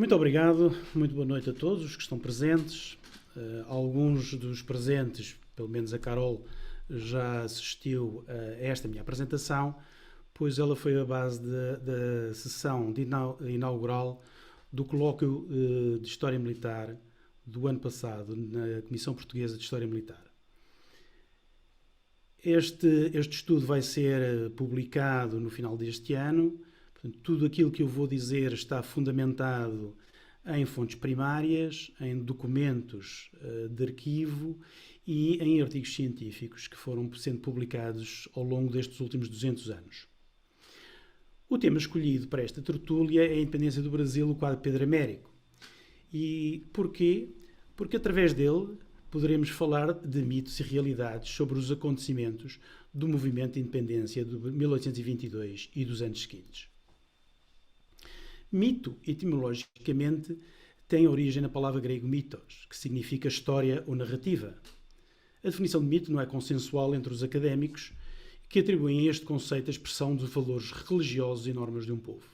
Muito obrigado, muito boa noite a todos os que estão presentes. Alguns dos presentes, pelo menos a Carol, já assistiu a esta minha apresentação, pois ela foi a base da sessão inaugural do colóquio de História Militar do ano passado na Comissão Portuguesa de História Militar. Este estudo vai ser publicado no final deste ano. Portanto, tudo aquilo que eu vou dizer está fundamentado em fontes primárias, em documentos de arquivo e em artigos científicos que foram sendo publicados ao longo destes últimos 200 anos. O tema escolhido para esta tertúlia é a independência do Brasil, o quadro Pedro Américo. E porquê? Porque através dele poderemos falar de mitos e realidades sobre os acontecimentos do movimento de independência de 1822 e dos anos seguintes. Mito, etimologicamente, tem origem na palavra grego mitos, que significa história ou narrativa. A definição de mito não é consensual entre os académicos, que atribuem a este conceito a expressão dos valores religiosos e normas de um povo,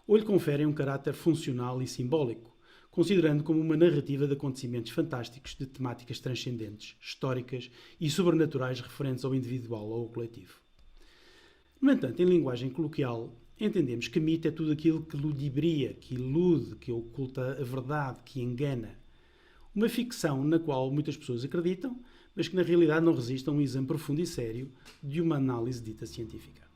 ou lhe conferem um caráter funcional e simbólico, considerando como uma narrativa de acontecimentos fantásticos de temáticas transcendentes, históricas e sobrenaturais referentes ao individual ou ao coletivo. No entanto, em linguagem coloquial, entendemos que mito é tudo aquilo que ludibria, que ilude, que oculta a verdade, que engana. Uma ficção na qual muitas pessoas acreditam, mas que na realidade não resiste a um exame profundo e sério de uma análise dita científica.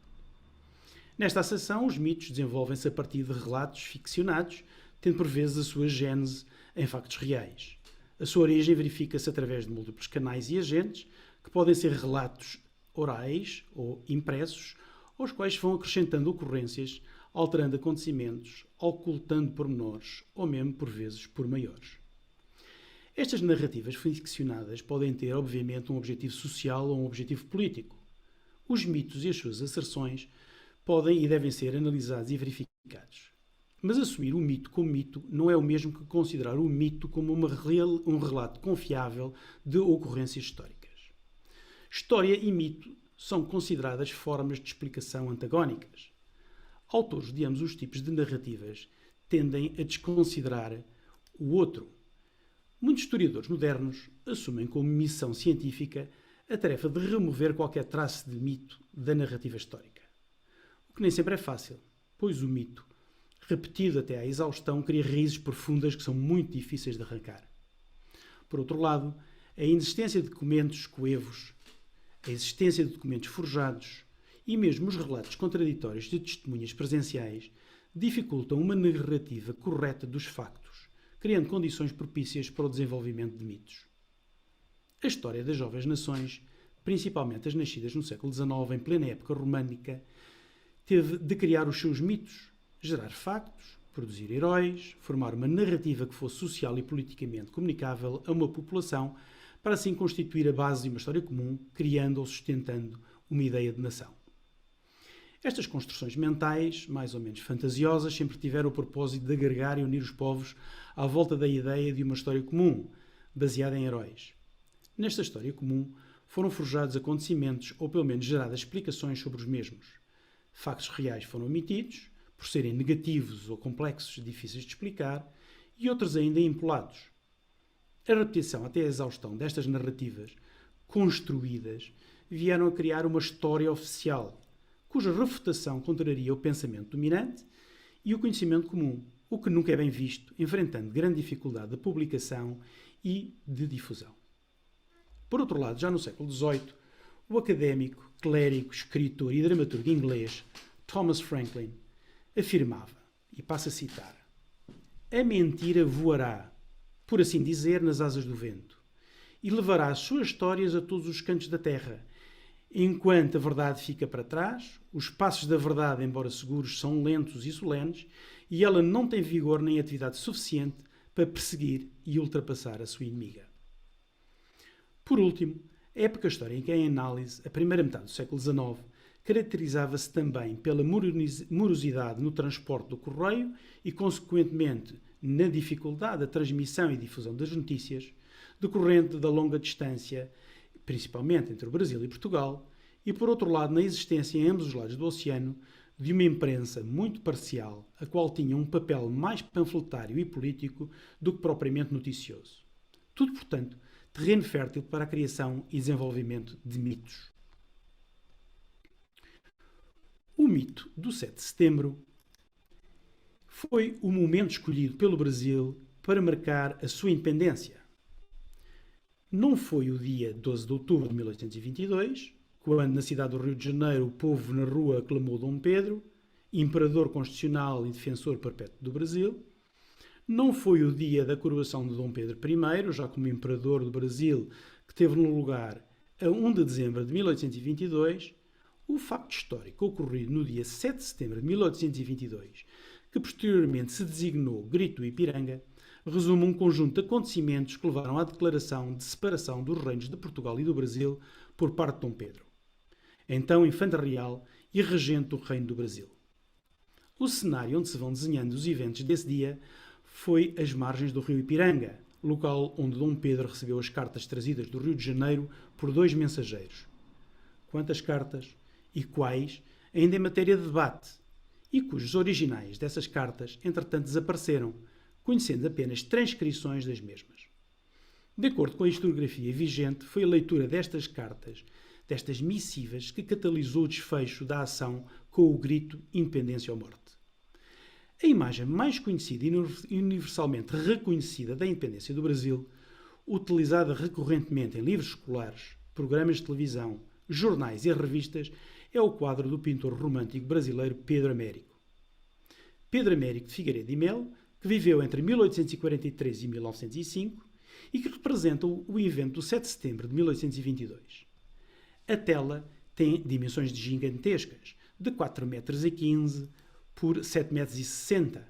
Nesta acessão, os mitos desenvolvem-se a partir de relatos ficcionados, tendo por vezes a sua gênese em factos reais. A sua origem verifica-se através de múltiplos canais e agentes, que podem ser relatos orais ou impressos, aos quais vão acrescentando ocorrências, alterando acontecimentos, ocultando pormenores ou mesmo, por vezes, por maiores. Estas narrativas ficcionadas podem ter, obviamente, um objetivo social ou um objetivo político. Os mitos e as suas asserções podem e devem ser analisados e verificados. Mas assumir o mito como mito não é o mesmo que considerar o mito como um relato confiável de ocorrências históricas. História e mito são consideradas formas de explicação antagónicas. Autores de ambos os tipos de narrativas tendem a desconsiderar o outro. Muitos historiadores modernos assumem como missão científica a tarefa de remover qualquer traço de mito da narrativa histórica. O que nem sempre é fácil, pois o mito, repetido até à exaustão, cria raízes profundas que são muito difíceis de arrancar. Por outro lado, a inexistência de documentos coevos, a existência de documentos forjados e mesmo os relatos contraditórios de testemunhas presenciais dificultam uma narrativa correta dos factos, criando condições propícias para o desenvolvimento de mitos. A história das jovens nações, principalmente as nascidas no século XIX, em plena época românica, teve de criar os seus mitos, gerar factos, produzir heróis, formar uma narrativa que fosse social e politicamente comunicável a uma população, para assim constituir a base de uma história comum, criando ou sustentando uma ideia de nação. Estas construções mentais, mais ou menos fantasiosas, sempre tiveram o propósito de agregar e unir os povos à volta da ideia de uma história comum, baseada em heróis. Nesta história comum, foram forjados acontecimentos ou pelo menos geradas explicações sobre os mesmos. Factos reais foram omitidos, por serem negativos ou complexos, difíceis de explicar, e outros ainda empolados. A repetição até a exaustão destas narrativas construídas vieram a criar uma história oficial, cuja refutação contraria o pensamento dominante e o conhecimento comum, o que nunca é bem visto, enfrentando grande dificuldade de publicação e de difusão. Por outro lado, já no século XVIII, o académico, clérigo, escritor e dramaturgo inglês Thomas Franklin afirmava, e passo a citar: "A mentira voará, por assim dizer, nas asas do vento, e levará as suas histórias a todos os cantos da terra. Enquanto a verdade fica para trás, os passos da verdade, embora seguros, são lentos e solenes, e ela não tem vigor nem atividade suficiente para perseguir e ultrapassar a sua inimiga." Por último, a época histórica em análise, a primeira metade do século XIX, caracterizava-se também pela morosidade no transporte do correio e, consequentemente, na dificuldade da transmissão e difusão das notícias, decorrente da longa distância, principalmente entre o Brasil e Portugal, e, por outro lado, na existência em ambos os lados do oceano de uma imprensa muito parcial, a qual tinha um papel mais panfletário e político do que propriamente noticioso. Tudo, portanto, terreno fértil para a criação e desenvolvimento de mitos. O mito do 7 de setembro foi o momento escolhido pelo Brasil para marcar a sua independência. Não foi o dia 12 de outubro de 1822, quando na cidade do Rio de Janeiro o povo na rua aclamou Dom Pedro, imperador constitucional e defensor perpétuo do Brasil. Não foi o dia da coroação de Dom Pedro I, já como imperador do Brasil, que teve no lugar a 1 de dezembro de 1822. O facto histórico ocorrido no dia 7 de setembro de 1822, que posteriormente se designou Grito do Ipiranga, resume um conjunto de acontecimentos que levaram à declaração de separação dos reinos de Portugal e do Brasil por parte de Dom Pedro, então infante real e regente do Reino do Brasil. O cenário onde se vão desenhando os eventos desse dia foi as margens do rio Ipiranga, local onde Dom Pedro recebeu as cartas trazidas do Rio de Janeiro por 2 mensageiros. Quantas cartas e quais ainda em matéria de debate, e cujos originais dessas cartas, entretanto, desapareceram, conhecendo apenas transcrições das mesmas. De acordo com a historiografia vigente, foi a leitura destas cartas, destas missivas, que catalisou o desfecho da ação com o grito Independência ou Morte. A imagem mais conhecida e universalmente reconhecida da independência do Brasil, utilizada recorrentemente em livros escolares, programas de televisão, jornais e revistas, é o quadro do pintor romântico brasileiro Pedro Américo. Pedro Américo de Figueiredo e Melo, que viveu entre 1843 e 1905 e que representa o evento do 7 de setembro de 1822. A tela tem dimensões gigantescas, de 4,15 m por 7,60 m,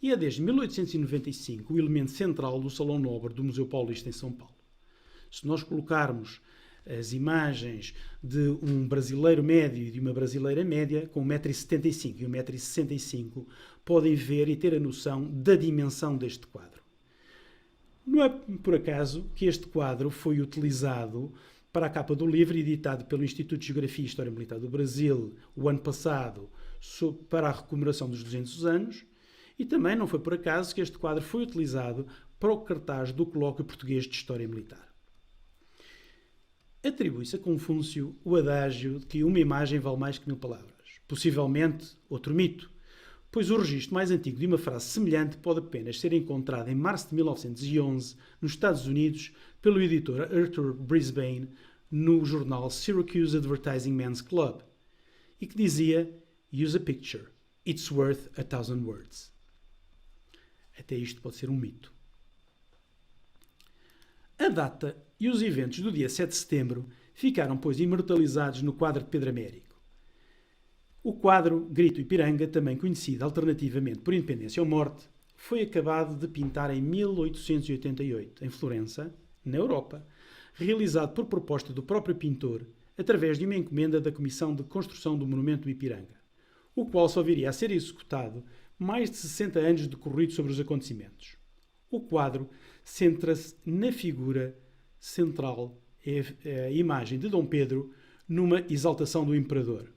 e é desde 1895 o elemento central do Salão Nobre do Museu Paulista em São Paulo. Se nós colocarmos as imagens de um brasileiro médio e de uma brasileira média, com 1,75 m e 1,65 m, podem ver e ter a noção da dimensão deste quadro. Não é por acaso que este quadro foi utilizado para a capa do livro editado pelo Instituto de Geografia e História Militar do Brasil o ano passado, para a recomemoração dos 200 anos, e também não foi por acaso que este quadro foi utilizado para o cartaz do Colóquio Português de História Militar. Atribui-se a Confúcio o adágio de que uma imagem vale mais que 1000 palavras. Possivelmente outro mito, pois o registro mais antigo de uma frase semelhante pode apenas ser encontrado em março de 1911, nos Estados Unidos, pelo editor Arthur Brisbane, no jornal Syracuse Advertising Men's Club, e que dizia: "Use a picture, it's worth 1000 words." Até isto pode ser um mito. A data e os eventos do dia 7 de setembro ficaram, pois, imortalizados no quadro de Pedro Américo. O quadro Grito do Ipiranga, também conhecido alternativamente por Independência ou Morte, foi acabado de pintar em 1888, em Florença, na Europa, realizado por proposta do próprio pintor, através de uma encomenda da Comissão de Construção do Monumento do Ipiranga, o qual só viria a ser executado mais de 60 anos decorridos sobre os acontecimentos. O quadro centra-se na figura central, a imagem de Dom Pedro, numa exaltação do imperador.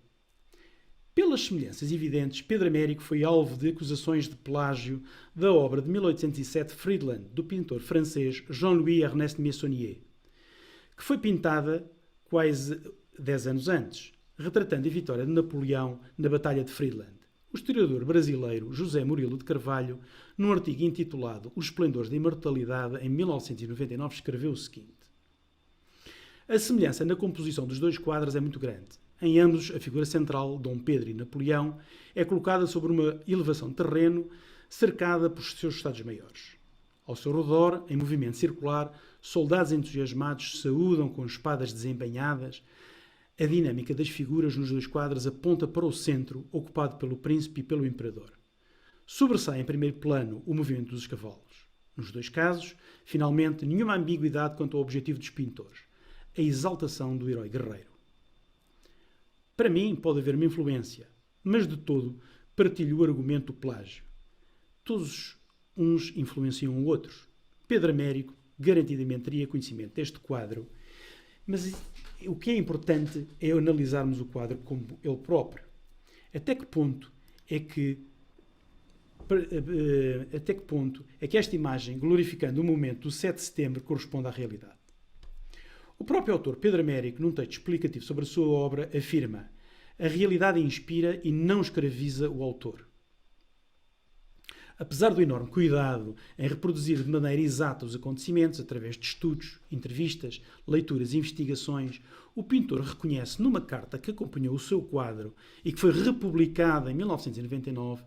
Pelas semelhanças evidentes, Pedro Américo foi alvo de acusações de plágio da obra de 1807 Friedland, do pintor francês Jean-Louis Ernest Meissonier, que foi pintada quase 10 anos antes, retratando a vitória de Napoleão na Batalha de Friedland. O historiador brasileiro José Murilo de Carvalho, num artigo intitulado Os Esplendores da Imortalidade, em 1999, escreveu o seguinte: "A semelhança na composição dos dois quadros é muito grande. Em ambos, a figura central, Dom Pedro e Napoleão, é colocada sobre uma elevação de terreno, cercada por seus Estados-Maiores. Ao seu redor, em movimento circular, soldados entusiasmados saúdam com espadas desembainhadas. A dinâmica das figuras nos dois quadros aponta para o centro, ocupado pelo príncipe e pelo imperador. Sobressai em primeiro plano o movimento dos cavalos. Nos dois casos, finalmente, nenhuma ambiguidade quanto ao objetivo dos pintores, a exaltação do herói guerreiro. Para mim, pode haver uma influência, mas de todo partilho o argumento do plágio. Todos uns influenciam outros. Pedro Américo garantidamente teria conhecimento deste quadro, mas o que é importante é analisarmos o quadro como ele próprio. Até que ponto é que esta imagem, glorificando o momento do 7 de setembro, corresponde à realidade? O próprio autor, Pedro Américo, num texto explicativo sobre a sua obra, afirma: a realidade inspira e não escraviza o autor. Apesar do enorme cuidado em reproduzir de maneira exata os acontecimentos, através de estudos, entrevistas, leituras e investigações, o pintor reconhece numa carta que acompanhou o seu quadro e que foi republicada em 1999,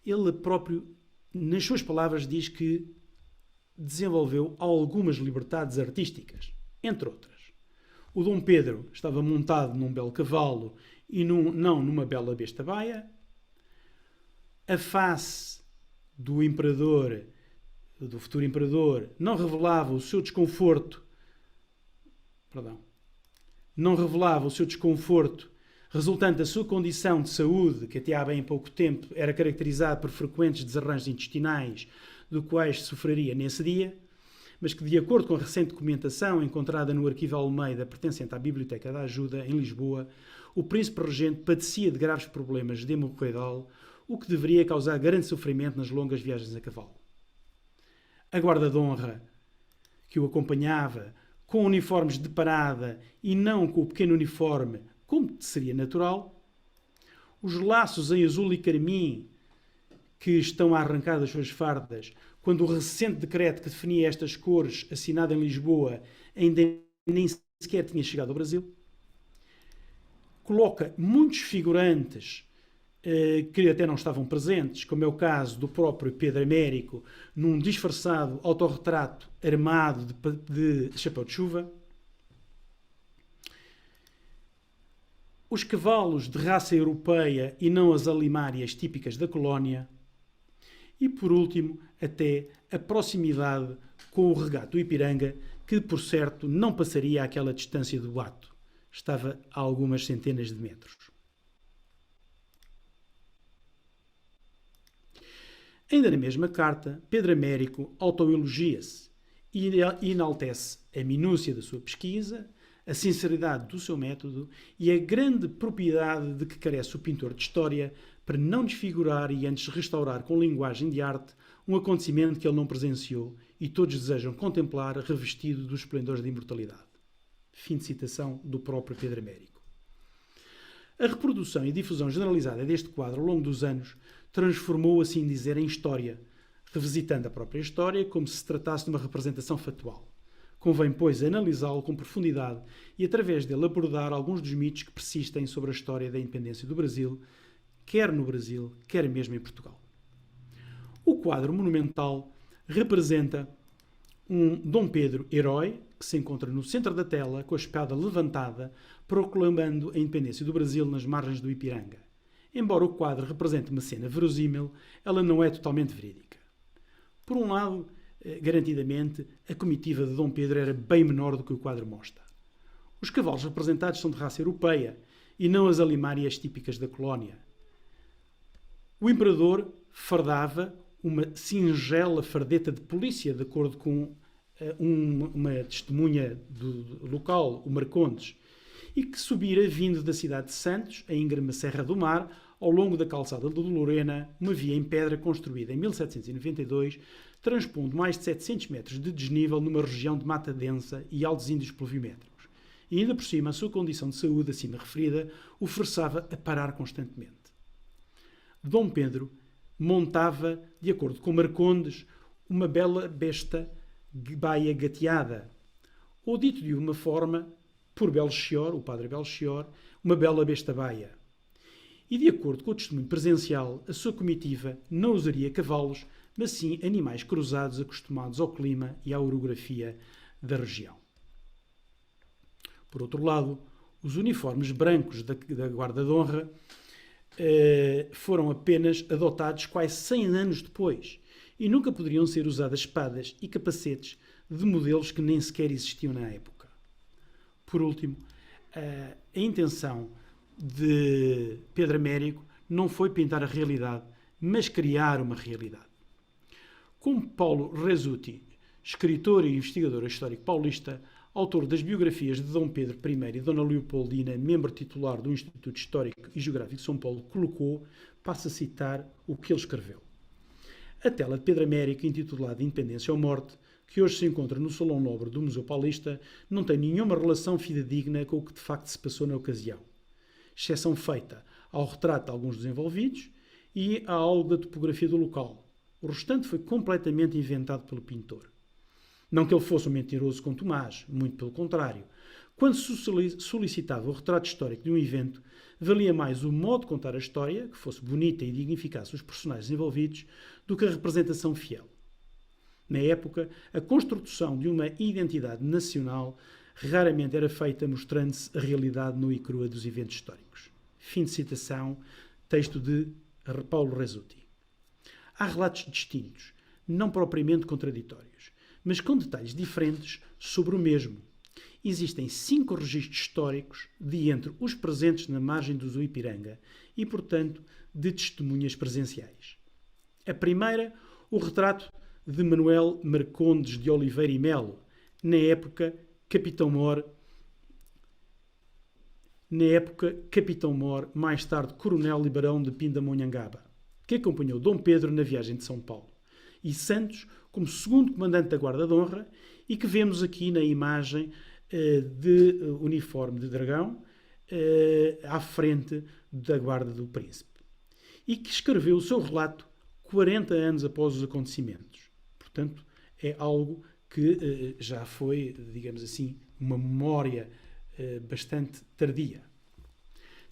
ele próprio, nas suas palavras, diz que desenvolveu algumas liberdades artísticas, entre outras. O Dom Pedro estava montado num belo cavalo e não numa bela besta baia. A face do imperador, do futuro imperador, não revelava o seu desconforto, resultante da sua condição de saúde, que até há bem pouco tempo era caracterizada por frequentes desarranjos intestinais, do quais sofreria nesse dia, mas que, de acordo com a recente documentação encontrada no Arquivo Almeida, pertencente à Biblioteca da Ajuda, em Lisboa, o príncipe regente padecia de graves problemas de hemorroidal, o que deveria causar grande sofrimento nas longas viagens a cavalo. A guarda de honra que o acompanhava, com uniformes de parada e não com o pequeno uniforme, como seria natural, os laços em azul e carmim que estão a arrancar das suas fardas, quando o recente decreto que definia estas cores, assinado em Lisboa, ainda nem sequer tinha chegado ao Brasil, coloca muitos figurantes que até não estavam presentes, como é o caso do próprio Pedro Américo, num disfarçado autorretrato armado de chapéu de chuva. Os cavalos de raça europeia e não as alimárias típicas da colónia. E, por último, até a proximidade com o regato do Ipiranga, que, por certo, não passaria àquela distância do ato. Estava a algumas centenas de metros. Ainda na mesma carta, Pedro Américo autoelogia-se e enaltece a minúcia da sua pesquisa, a sinceridade do seu método e a grande propriedade de que carece o pintor de história para não desfigurar e antes restaurar com linguagem de arte um acontecimento que ele não presenciou e todos desejam contemplar revestido dos esplendores da imortalidade. Fim de citação do próprio Pedro Américo. A reprodução e difusão generalizada deste quadro ao longo dos anos transformou, assim dizer, em história, revisitando a própria história como se tratasse de uma representação factual. Convém, pois, analisá-lo com profundidade e, através dele, abordar alguns dos mitos que persistem sobre a história da independência do Brasil, quer no Brasil, quer mesmo em Portugal. O quadro monumental representa um Dom Pedro herói, que se encontra no centro da tela, com a espada levantada, proclamando a independência do Brasil nas margens do Ipiranga. Embora o quadro represente uma cena verosímil, ela não é totalmente verídica. Por um lado, garantidamente, a comitiva de Dom Pedro era bem menor do que o quadro mostra. Os cavalos representados são de raça europeia e não as alimárias típicas da colónia. O imperador fardava uma singela fardeta de polícia, de acordo com uma testemunha do local, o Marcondes, e que subira vindo da cidade de Santos, a íngreme Serra do Mar, ao longo da calçada de Lorena, uma via em pedra construída em 1792, transpondo mais de 700 metros de desnível numa região de mata densa e altos índices pluviométricos. E ainda por cima, a sua condição de saúde acima referida o forçava a parar constantemente. Dom Pedro montava, de acordo com Marcondes, uma bela besta baia gateada, ou dito de uma forma, por Belchior, o padre Belchior, uma bela besta baia. E de acordo com o testemunho presencial, a sua comitiva não usaria cavalos, mas sim animais cruzados acostumados ao clima e à orografia da região. Por outro lado, os uniformes brancos da Guarda de Honra foram apenas adotados quase 100 anos depois e nunca poderiam ser usadas espadas e capacetes de modelos que nem sequer existiam na época. Por último, a intenção de Pedro Américo não foi pintar a realidade, mas criar uma realidade. Como Paulo Resutti, escritor e investigador histórico paulista, autor das biografias de Dom Pedro I e Dona Leopoldina, membro titular do Instituto Histórico e Geográfico de São Paulo, colocou, passo a citar o que ele escreveu. A tela de Pedro Américo, intitulada Independência ou Morte, que hoje se encontra no Salão Nobre do Museu Paulista, não tem nenhuma relação fidedigna com o que de facto se passou na ocasião. Exceção feita ao retrato de alguns dos envolvidos e a algo da topografia do local. O restante foi completamente inventado pelo pintor. Não que ele fosse um mentiroso com Tomás, muito pelo contrário. Quando se solicitava o retrato histórico de um evento, valia mais o modo de contar a história, que fosse bonita e dignificasse os personagens envolvidos, do que a representação fiel. Na época, a construção de uma identidade nacional raramente era feita mostrando-se a realidade nua e crua dos eventos históricos. Fim de citação, texto de Paulo Resutti. Há relatos distintos, não propriamente contraditórios, mas com detalhes diferentes sobre o mesmo. Existem 5 registros históricos de entre os presentes na margem do Rio Ipiranga e, portanto, de testemunhas presenciais. A primeira, o retrato de Manuel Marcondes de Oliveira e Melo, na época Capitão-Mor, mais tarde Coronel e Barão de Pindamonhangaba, que acompanhou Dom Pedro na viagem de São Paulo, e Santos como segundo comandante da Guarda de Honra, e que vemos aqui na imagem de uniforme de dragão à frente da Guarda do Príncipe, e que escreveu o seu relato 40 anos após os acontecimentos. Portanto, é algo que já foi, digamos assim, uma memória bastante tardia.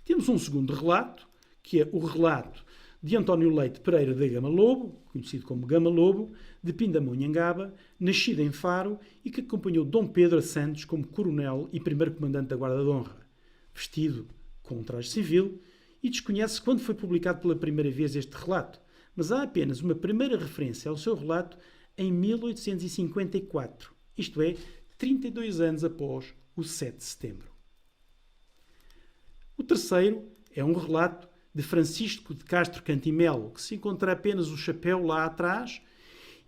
Temos um segundo relato, que é o relato de António Leite Pereira da Gama Lobo, conhecido como Gama Lobo, de Pindamonhangaba, nascido em Faro e que acompanhou Dom Pedro a Santos como coronel e primeiro comandante da Guarda de Honra, vestido com um traje civil, e desconhece quando foi publicado pela primeira vez este relato, mas há apenas uma primeira referência ao seu relato em 1854, isto é, 32 anos após o 7 de setembro. O terceiro é um relato de Francisco de Castro Cantimelo, que se encontra apenas o chapéu lá atrás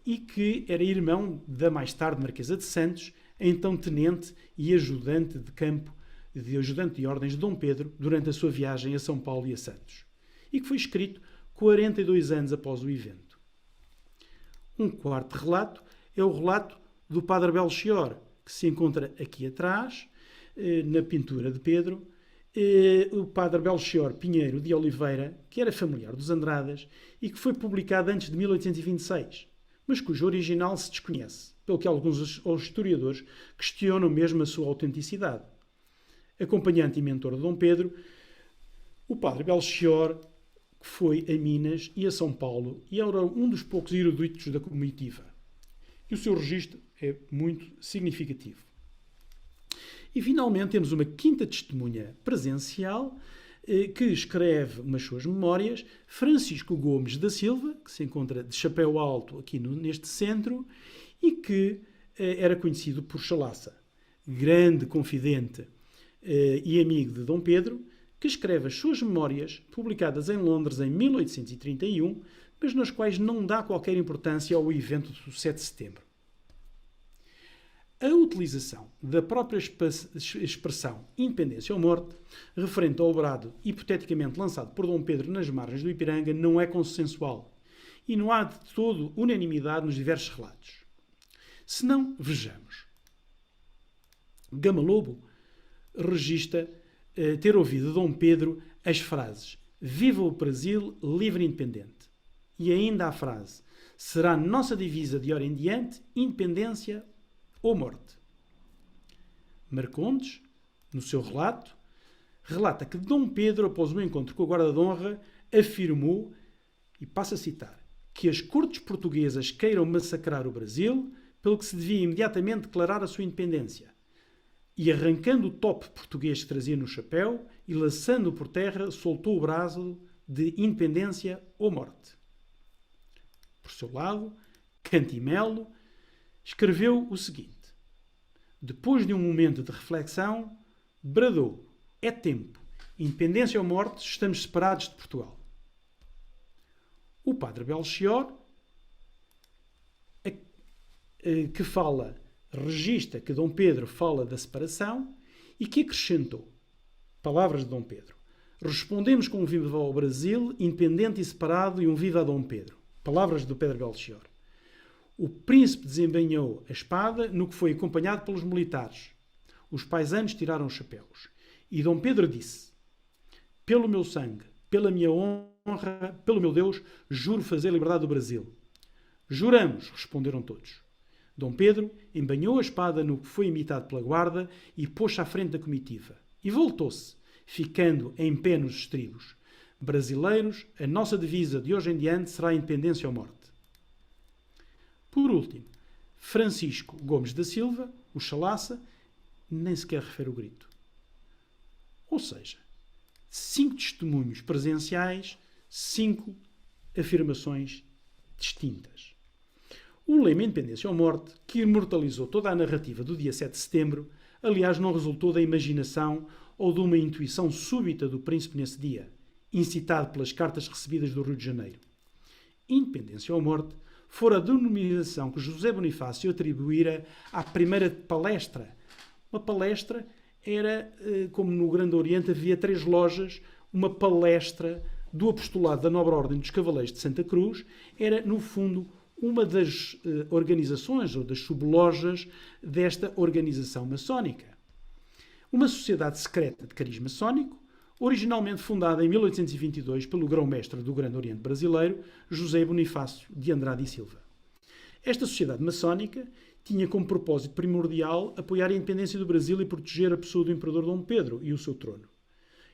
e que era irmão da mais tarde Marquesa de Santos, então tenente e ajudante de campo, ajudante de ordens de Dom Pedro durante a sua viagem a São Paulo e a Santos, e que foi escrito 42 anos após o evento. Um quarto relato é o relato do Padre Belchior, que se encontra aqui atrás, na pintura de Pedro, o Padre Belchior Pinheiro de Oliveira, que era familiar dos Andradas e que foi publicado antes de 1826, mas cujo original se desconhece, pelo que alguns historiadores questionam mesmo a sua autenticidade. Acompanhante e mentor de Dom Pedro, o Padre Belchior foi a Minas e a São Paulo e era um dos poucos eruditos da comitiva. E o seu registro é muito significativo. E finalmente temos uma quinta testemunha presencial que escreve umas suas memórias, Francisco Gomes da Silva, que se encontra de chapéu alto aqui neste centro e que era conhecido por Chalaça, grande confidente e amigo de Dom Pedro, que escreve as suas memórias, publicadas em Londres em 1831, mas nas quais não dá qualquer importância ao evento do 7 de setembro. A utilização da própria expressão independência ou morte, referente ao brado hipoteticamente lançado por Dom Pedro nas margens do Ipiranga, não é consensual e não há de todo unanimidade nos diversos relatos. Se não, vejamos. Gama Lobo registra ter ouvido de Dom Pedro as frases "Viva o Brasil livre e independente" e ainda a frase "Será nossa divisa de hora em diante independência ou morte". Marcondes, no seu relato, relata que Dom Pedro, após o encontro com a Guarda de Honra, afirmou, e passo a citar, que as cortes portuguesas queiram massacrar o Brasil, pelo que se devia imediatamente declarar a sua independência. E arrancando o tope português que trazia no chapéu e laçando-o por terra, soltou o braço de independência ou morte. Por seu lado, Cantimelo escreveu o seguinte: depois de um momento de reflexão, bradou: é tempo, independência ou morte, estamos separados de Portugal. O Padre Belchior, que fala registra que Dom Pedro fala da separação e que acrescentou, palavras de Dom Pedro: respondemos com um viva ao Brasil, independente e separado, e um viva a Dom Pedro. Palavras do Pedro Belchior. O príncipe desembainhou a espada, no que foi acompanhado pelos militares. Os paisanos tiraram os chapéus. E Dom Pedro disse: pelo meu sangue, pela minha honra, pelo meu Deus, juro fazer a liberdade do Brasil. Juramos, responderam todos. Dom Pedro embainhou a espada no que foi imitado pela guarda e pôs-se à frente da comitiva. E voltou-se, ficando em pé nos estribos. Brasileiros, a nossa divisa de hoje em diante será a independência ou morte. Por último, Francisco Gomes da Silva, o Chalaça, nem sequer refere o grito. Ou seja, 5 testemunhos presenciais, 5 afirmações distintas. O lema Independência ou Morte, que imortalizou toda a narrativa do dia 7 de setembro, aliás, não resultou da imaginação ou de uma intuição súbita do príncipe nesse dia, incitado pelas cartas recebidas do Rio de Janeiro. Independência ou Morte fora a denominação que José Bonifácio atribuíra à primeira palestra. Uma palestra era, como no Grande Oriente havia 3 lojas, uma palestra do apostolado da Nobre Ordem dos Cavaleiros de Santa Cruz, era, no fundo, uma das organizações ou das sublojas desta organização maçónica. Uma sociedade secreta de cariz maçónico, originalmente fundada em 1822 pelo grão-mestre do Grande Oriente brasileiro, José Bonifácio de Andrade e Silva. Esta sociedade maçónica tinha como propósito primordial apoiar a independência do Brasil e proteger a pessoa do imperador Dom Pedro e o seu trono.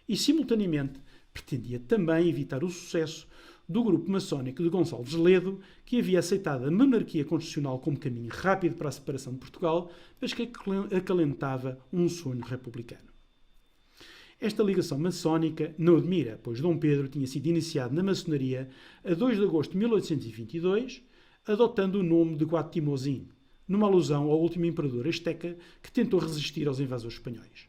E, simultaneamente, pretendia também evitar o sucesso do grupo maçónico de Gonçalves Ledo, que havia aceitado a monarquia constitucional como caminho rápido para a separação de Portugal, mas que acalentava um sonho republicano. Esta ligação maçónica não admira, pois Dom Pedro tinha sido iniciado na maçonaria a 2 de agosto de 1822, adotando o nome de Guatimozin, numa alusão ao último imperador azteca que tentou resistir aos invasores espanhóis.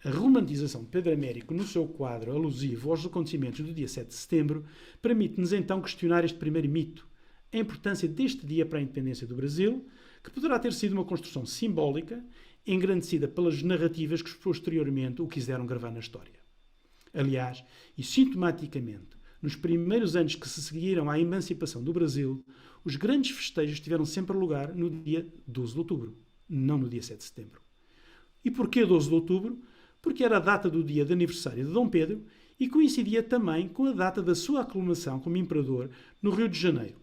A romantização de Pedro Américo no seu quadro alusivo aos acontecimentos do dia 7 de setembro permite-nos então questionar este primeiro mito, a importância deste dia para a independência do Brasil, que poderá ter sido uma construção simbólica, engrandecida pelas narrativas que posteriormente o quiseram gravar na história. Aliás, e sintomaticamente, nos primeiros anos que se seguiram à emancipação do Brasil, os grandes festejos tiveram sempre lugar no dia 12 de outubro, não no dia 7 de setembro. E porquê 12 de outubro? Porque era a data do dia de aniversário de Dom Pedro e coincidia também com a data da sua aclamação como imperador no Rio de Janeiro.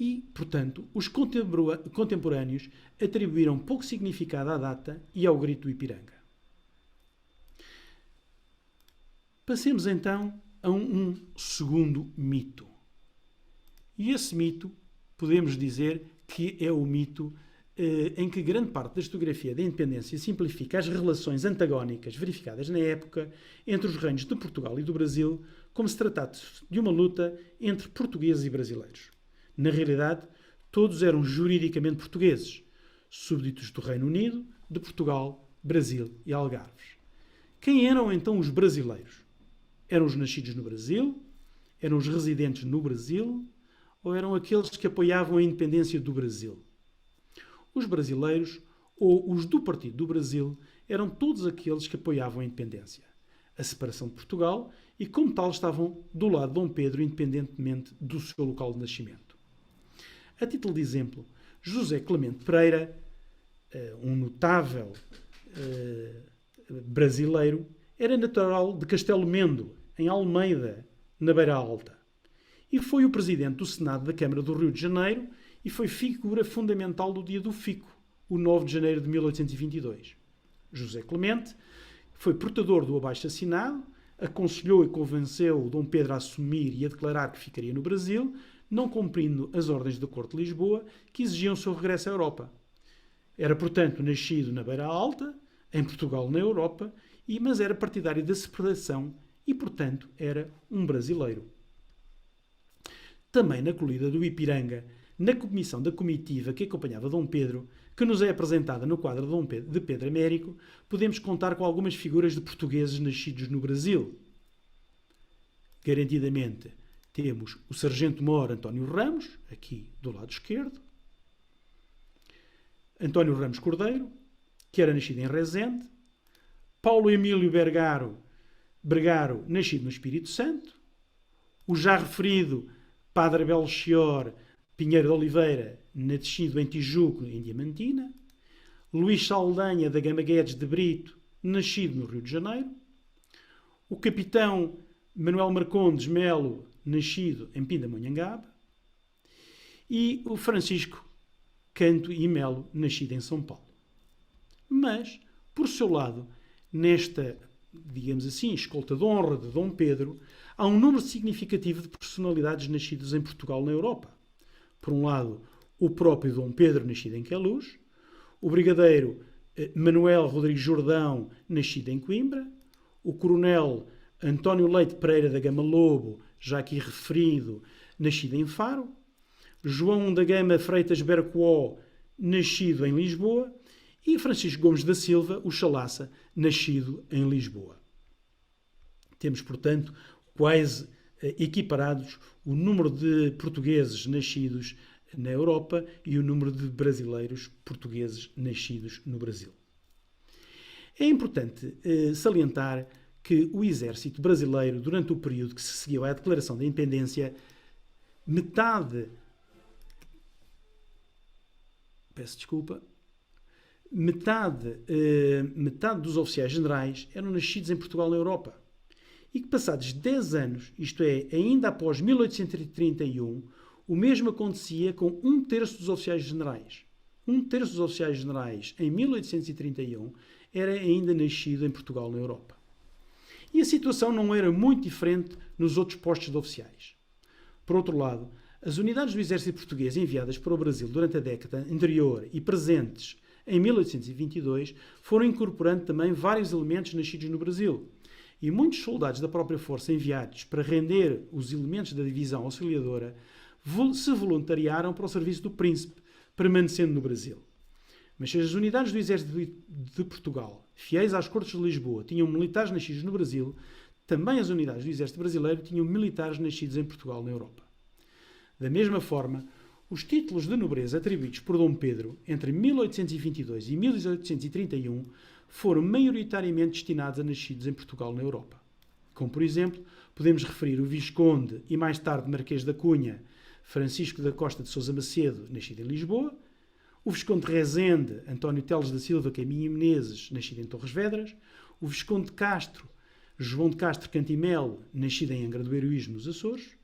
E, portanto, os contemporâneos atribuíram pouco significado à data e ao grito do Ipiranga. Passemos então a um segundo mito. E esse mito, podemos dizer que é o mito em que grande parte da historiografia da independência simplifica as relações antagónicas verificadas na época entre os reinos de Portugal e do Brasil, como se tratasse de uma luta entre portugueses e brasileiros. Na realidade, todos eram juridicamente portugueses, súbditos do Reino Unido, de Portugal, Brasil e Algarves. Quem eram então os brasileiros? Eram os nascidos no Brasil? Eram os residentes no Brasil? Ou eram aqueles que apoiavam a independência do Brasil? Os brasileiros, ou os do Partido do Brasil, eram todos aqueles que apoiavam a independência, a separação de Portugal, e como tal estavam do lado de Dom Pedro, independentemente do seu local de nascimento. A título de exemplo, José Clemente Pereira, um notável brasileiro, era natural de Castelo Mendo, em Almeida, na Beira Alta, e foi o presidente do Senado da Câmara do Rio de Janeiro e foi figura fundamental do dia do Fico, o 9 de janeiro de 1822. José Clemente foi portador do abaixo-assinado, aconselhou e convenceu Dom Pedro a assumir e a declarar que ficaria no Brasil, não cumprindo as ordens da Corte de Lisboa, que exigiam o seu regresso à Europa. Era, portanto, nascido na Beira Alta, em Portugal, na Europa, mas era partidário da separação e, portanto, era um brasileiro. Também na colina do Ipiranga, na comissão da comitiva que acompanhava Dom Pedro, que nos é apresentada no quadro de Pedro Américo, podemos contar com algumas figuras de portugueses nascidos no Brasil. Garantidamente, temos o sargento-mor António Ramos, aqui do lado esquerdo. António Ramos Cordeiro, que era nascido em Rezende, Paulo Emílio Bergaro, nascido no Espírito Santo, o já referido Padre Belchior Pinheiro de Oliveira, nascido em Tijuco, em Diamantina, Luís Saldanha da Gama Guedes de Brito, nascido no Rio de Janeiro, o capitão Manuel Marcondes Melo, nascido em Pindamonhangaba, e o Francisco Canto e Melo, nascido em São Paulo. Mas, por seu lado, nesta, digamos assim, escolta de honra de Dom Pedro, há um número significativo de personalidades nascidas em Portugal na Europa. Por um lado, o próprio Dom Pedro, nascido em Queluz, o brigadeiro Manuel Rodrigues Jordão, nascido em Coimbra, o coronel António Leite Pereira da Gama Lobo, já aqui referido, nascido em Faro, João da Gama Freitas Bercoó, nascido em Lisboa, e Francisco Gomes da Silva, o Chalaça, nascido em Lisboa. Temos, portanto, quase equiparados o número de portugueses nascidos na Europa e o número de brasileiros portugueses nascidos no Brasil. É importante salientar que o exército brasileiro, durante o período que se seguiu à Declaração da Independência, metade dos oficiais generais eram nascidos em Portugal na Europa. E que passados 10 anos, isto é, ainda após 1831, o mesmo acontecia com um terço dos oficiais generais. Um terço dos oficiais generais em 1831 era ainda nascido em Portugal na Europa. E a situação não era muito diferente nos outros postos de oficiais. Por outro lado, as unidades do exército português enviadas para o Brasil durante a década anterior e presentes em 1822 foram incorporando também vários elementos nascidos no Brasil. E muitos soldados da própria força enviados para render os elementos da divisão auxiliadora se voluntariaram para o serviço do príncipe, permanecendo no Brasil. Mas se as unidades do exército de Portugal, fiéis às Cortes de Lisboa, tinham militares nascidos no Brasil, também as unidades do exército brasileiro tinham militares nascidos em Portugal na Europa. Da mesma forma, os títulos de nobreza atribuídos por Dom Pedro entre 1822 e 1831 foram maioritariamente destinados a nascidos em Portugal na Europa. Como, por exemplo, podemos referir o Visconde e mais tarde Marquês da Cunha, Francisco da Costa de Sousa Macedo, nascido em Lisboa, o Visconde de Rezende, António Teles da Silva Caminho e Menezes, nascido em Torres Vedras, o Visconde de Castro, João de Castro Cantimelo, nascido em Angra do Heroísmo, nos Açores,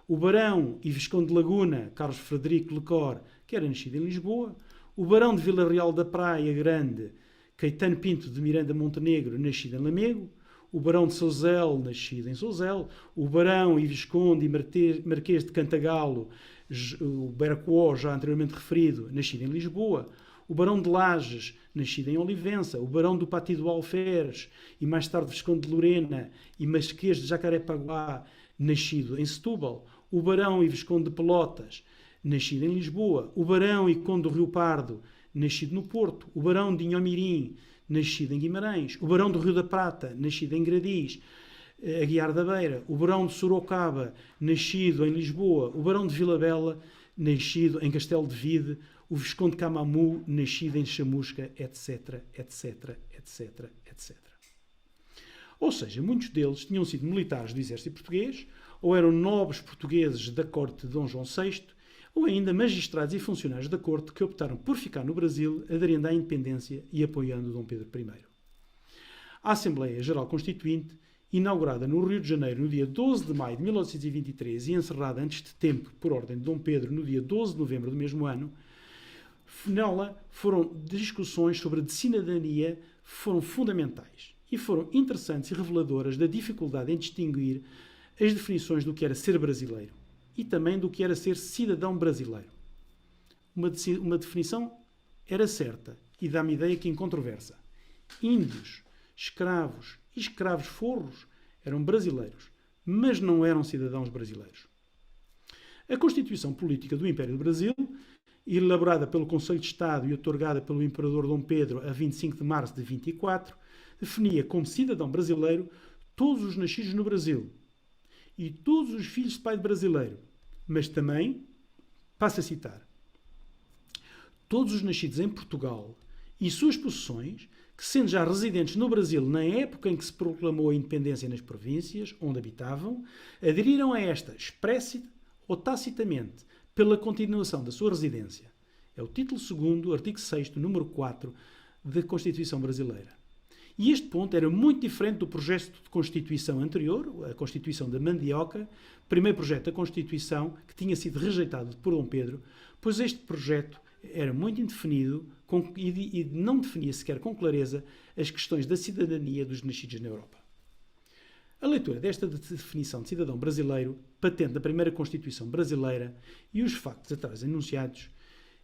o Barão e Visconde de Laguna, Carlos Frederico Lecor, que era nascido em Lisboa, o Barão de Vila Real da Praia Grande, Caetano Pinto de Miranda Montenegro, nascido em Lamego, o Barão de Sousel, nascido em Sousel, o Barão e Visconde e Marquês de Cantagalo, o Bercoó, já anteriormente referido, nascido em Lisboa, o Barão de Lages, nascido em Olivença, o Barão do Pati do Alferes e mais tarde Visconde de Lorena e Marquês de Jacarepaguá, nascido em Setúbal, o Barão e Visconde de Pelotas, nascido em Lisboa, o Barão e Conde do Rio Pardo, nascido no Porto, o Barão de Inhomirim, nascido em Guimarães, o Barão do Rio da Prata, nascido em Gradis, Aguiar da Beira, o Barão de Sorocaba, nascido em Lisboa, o Barão de Vila Bela, nascido em Castelo de Vide, o Visconde de Camamu, nascido em Chamusca, etc, etc, etc, etc. Ou seja, muitos deles tinham sido militares do exército português, ou eram nobres portugueses da corte de Dom João VI, ou ainda magistrados e funcionários da corte que optaram por ficar no Brasil, aderindo à independência e apoiando Dom Pedro I. A Assembleia Geral Constituinte, inaugurada no Rio de Janeiro no dia 12 de maio de 1823 e encerrada antes de tempo por ordem de Dom Pedro no dia 12 de novembro do mesmo ano, nela foram discussões sobre a cidadania foram fundamentais e foram interessantes e reveladoras da dificuldade em distinguir as definições do que era ser brasileiro e também do que era ser cidadão brasileiro. Uma definição era certa e dá-me ideia que incontroversa. Índios, escravos e escravos forros eram brasileiros, mas não eram cidadãos brasileiros. A Constituição Política do Império do Brasil, elaborada pelo Conselho de Estado e otorgada pelo Imperador Dom Pedro a 25 de março de 24, definia como cidadão brasileiro todos os nascidos no Brasil e todos os filhos de pai brasileiro, mas também, passo a citar, todos os nascidos em Portugal e suas possessões, que sendo já residentes no Brasil na época em que se proclamou a independência nas províncias onde habitavam, aderiram a esta expressita ou tacitamente pela continuação da sua residência. É o título 2º, artigo 6º, número 4 da Constituição Brasileira. E este ponto era muito diferente do projeto de Constituição anterior, a Constituição da Mandioca, primeiro projeto da Constituição que tinha sido rejeitado por Dom Pedro, pois este projeto era muito indefinido e não definia sequer com clareza as questões da cidadania dos nascidos na Europa. A leitura desta definição de cidadão brasileiro, patente da primeira Constituição brasileira, e os factos atrás enunciados,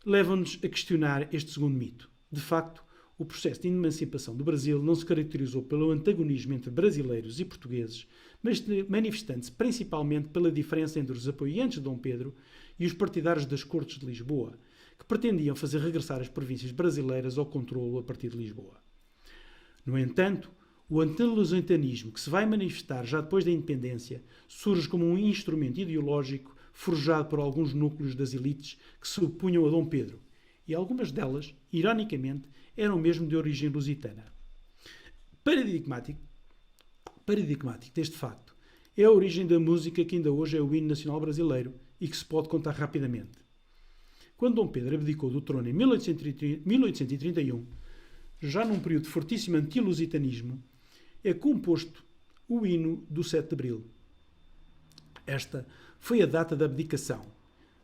levam-nos a questionar este segundo mito. De facto, o processo de emancipação do Brasil não se caracterizou pelo antagonismo entre brasileiros e portugueses, mas manifestando-se principalmente pela diferença entre os apoiantes de Dom Pedro e os partidários das Cortes de Lisboa, que pretendiam fazer regressar as províncias brasileiras ao controlo a partir de Lisboa. No entanto, o antilusitanismo, que se vai manifestar já depois da independência, surge como um instrumento ideológico forjado por alguns núcleos das elites que se opunham a Dom Pedro, e algumas delas, ironicamente, eram mesmo de origem lusitana. Paradigmático deste facto é a origem da música que ainda hoje é o hino nacional brasileiro e que se pode contar rapidamente. Quando Dom Pedro abdicou do trono em 1831, já num período de fortíssimo antilusitanismo, é composto o hino do 7 de Abril. Esta foi a data da abdicação.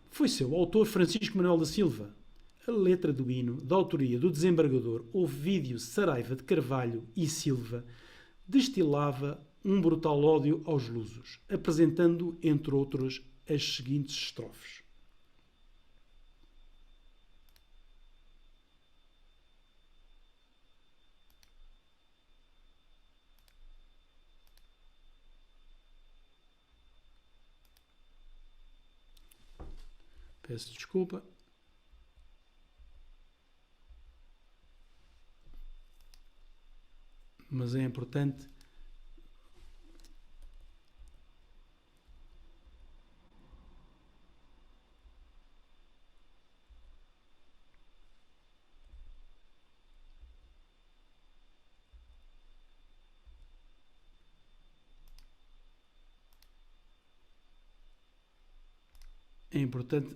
Foi seu autor Francisco Manuel da Silva. A letra do hino, da autoria do desembargador Ovídio Saraiva de Carvalho e Silva, destilava um brutal ódio aos lusos, apresentando, entre outros, as seguintes estrofes. Peço desculpa. Mas é importante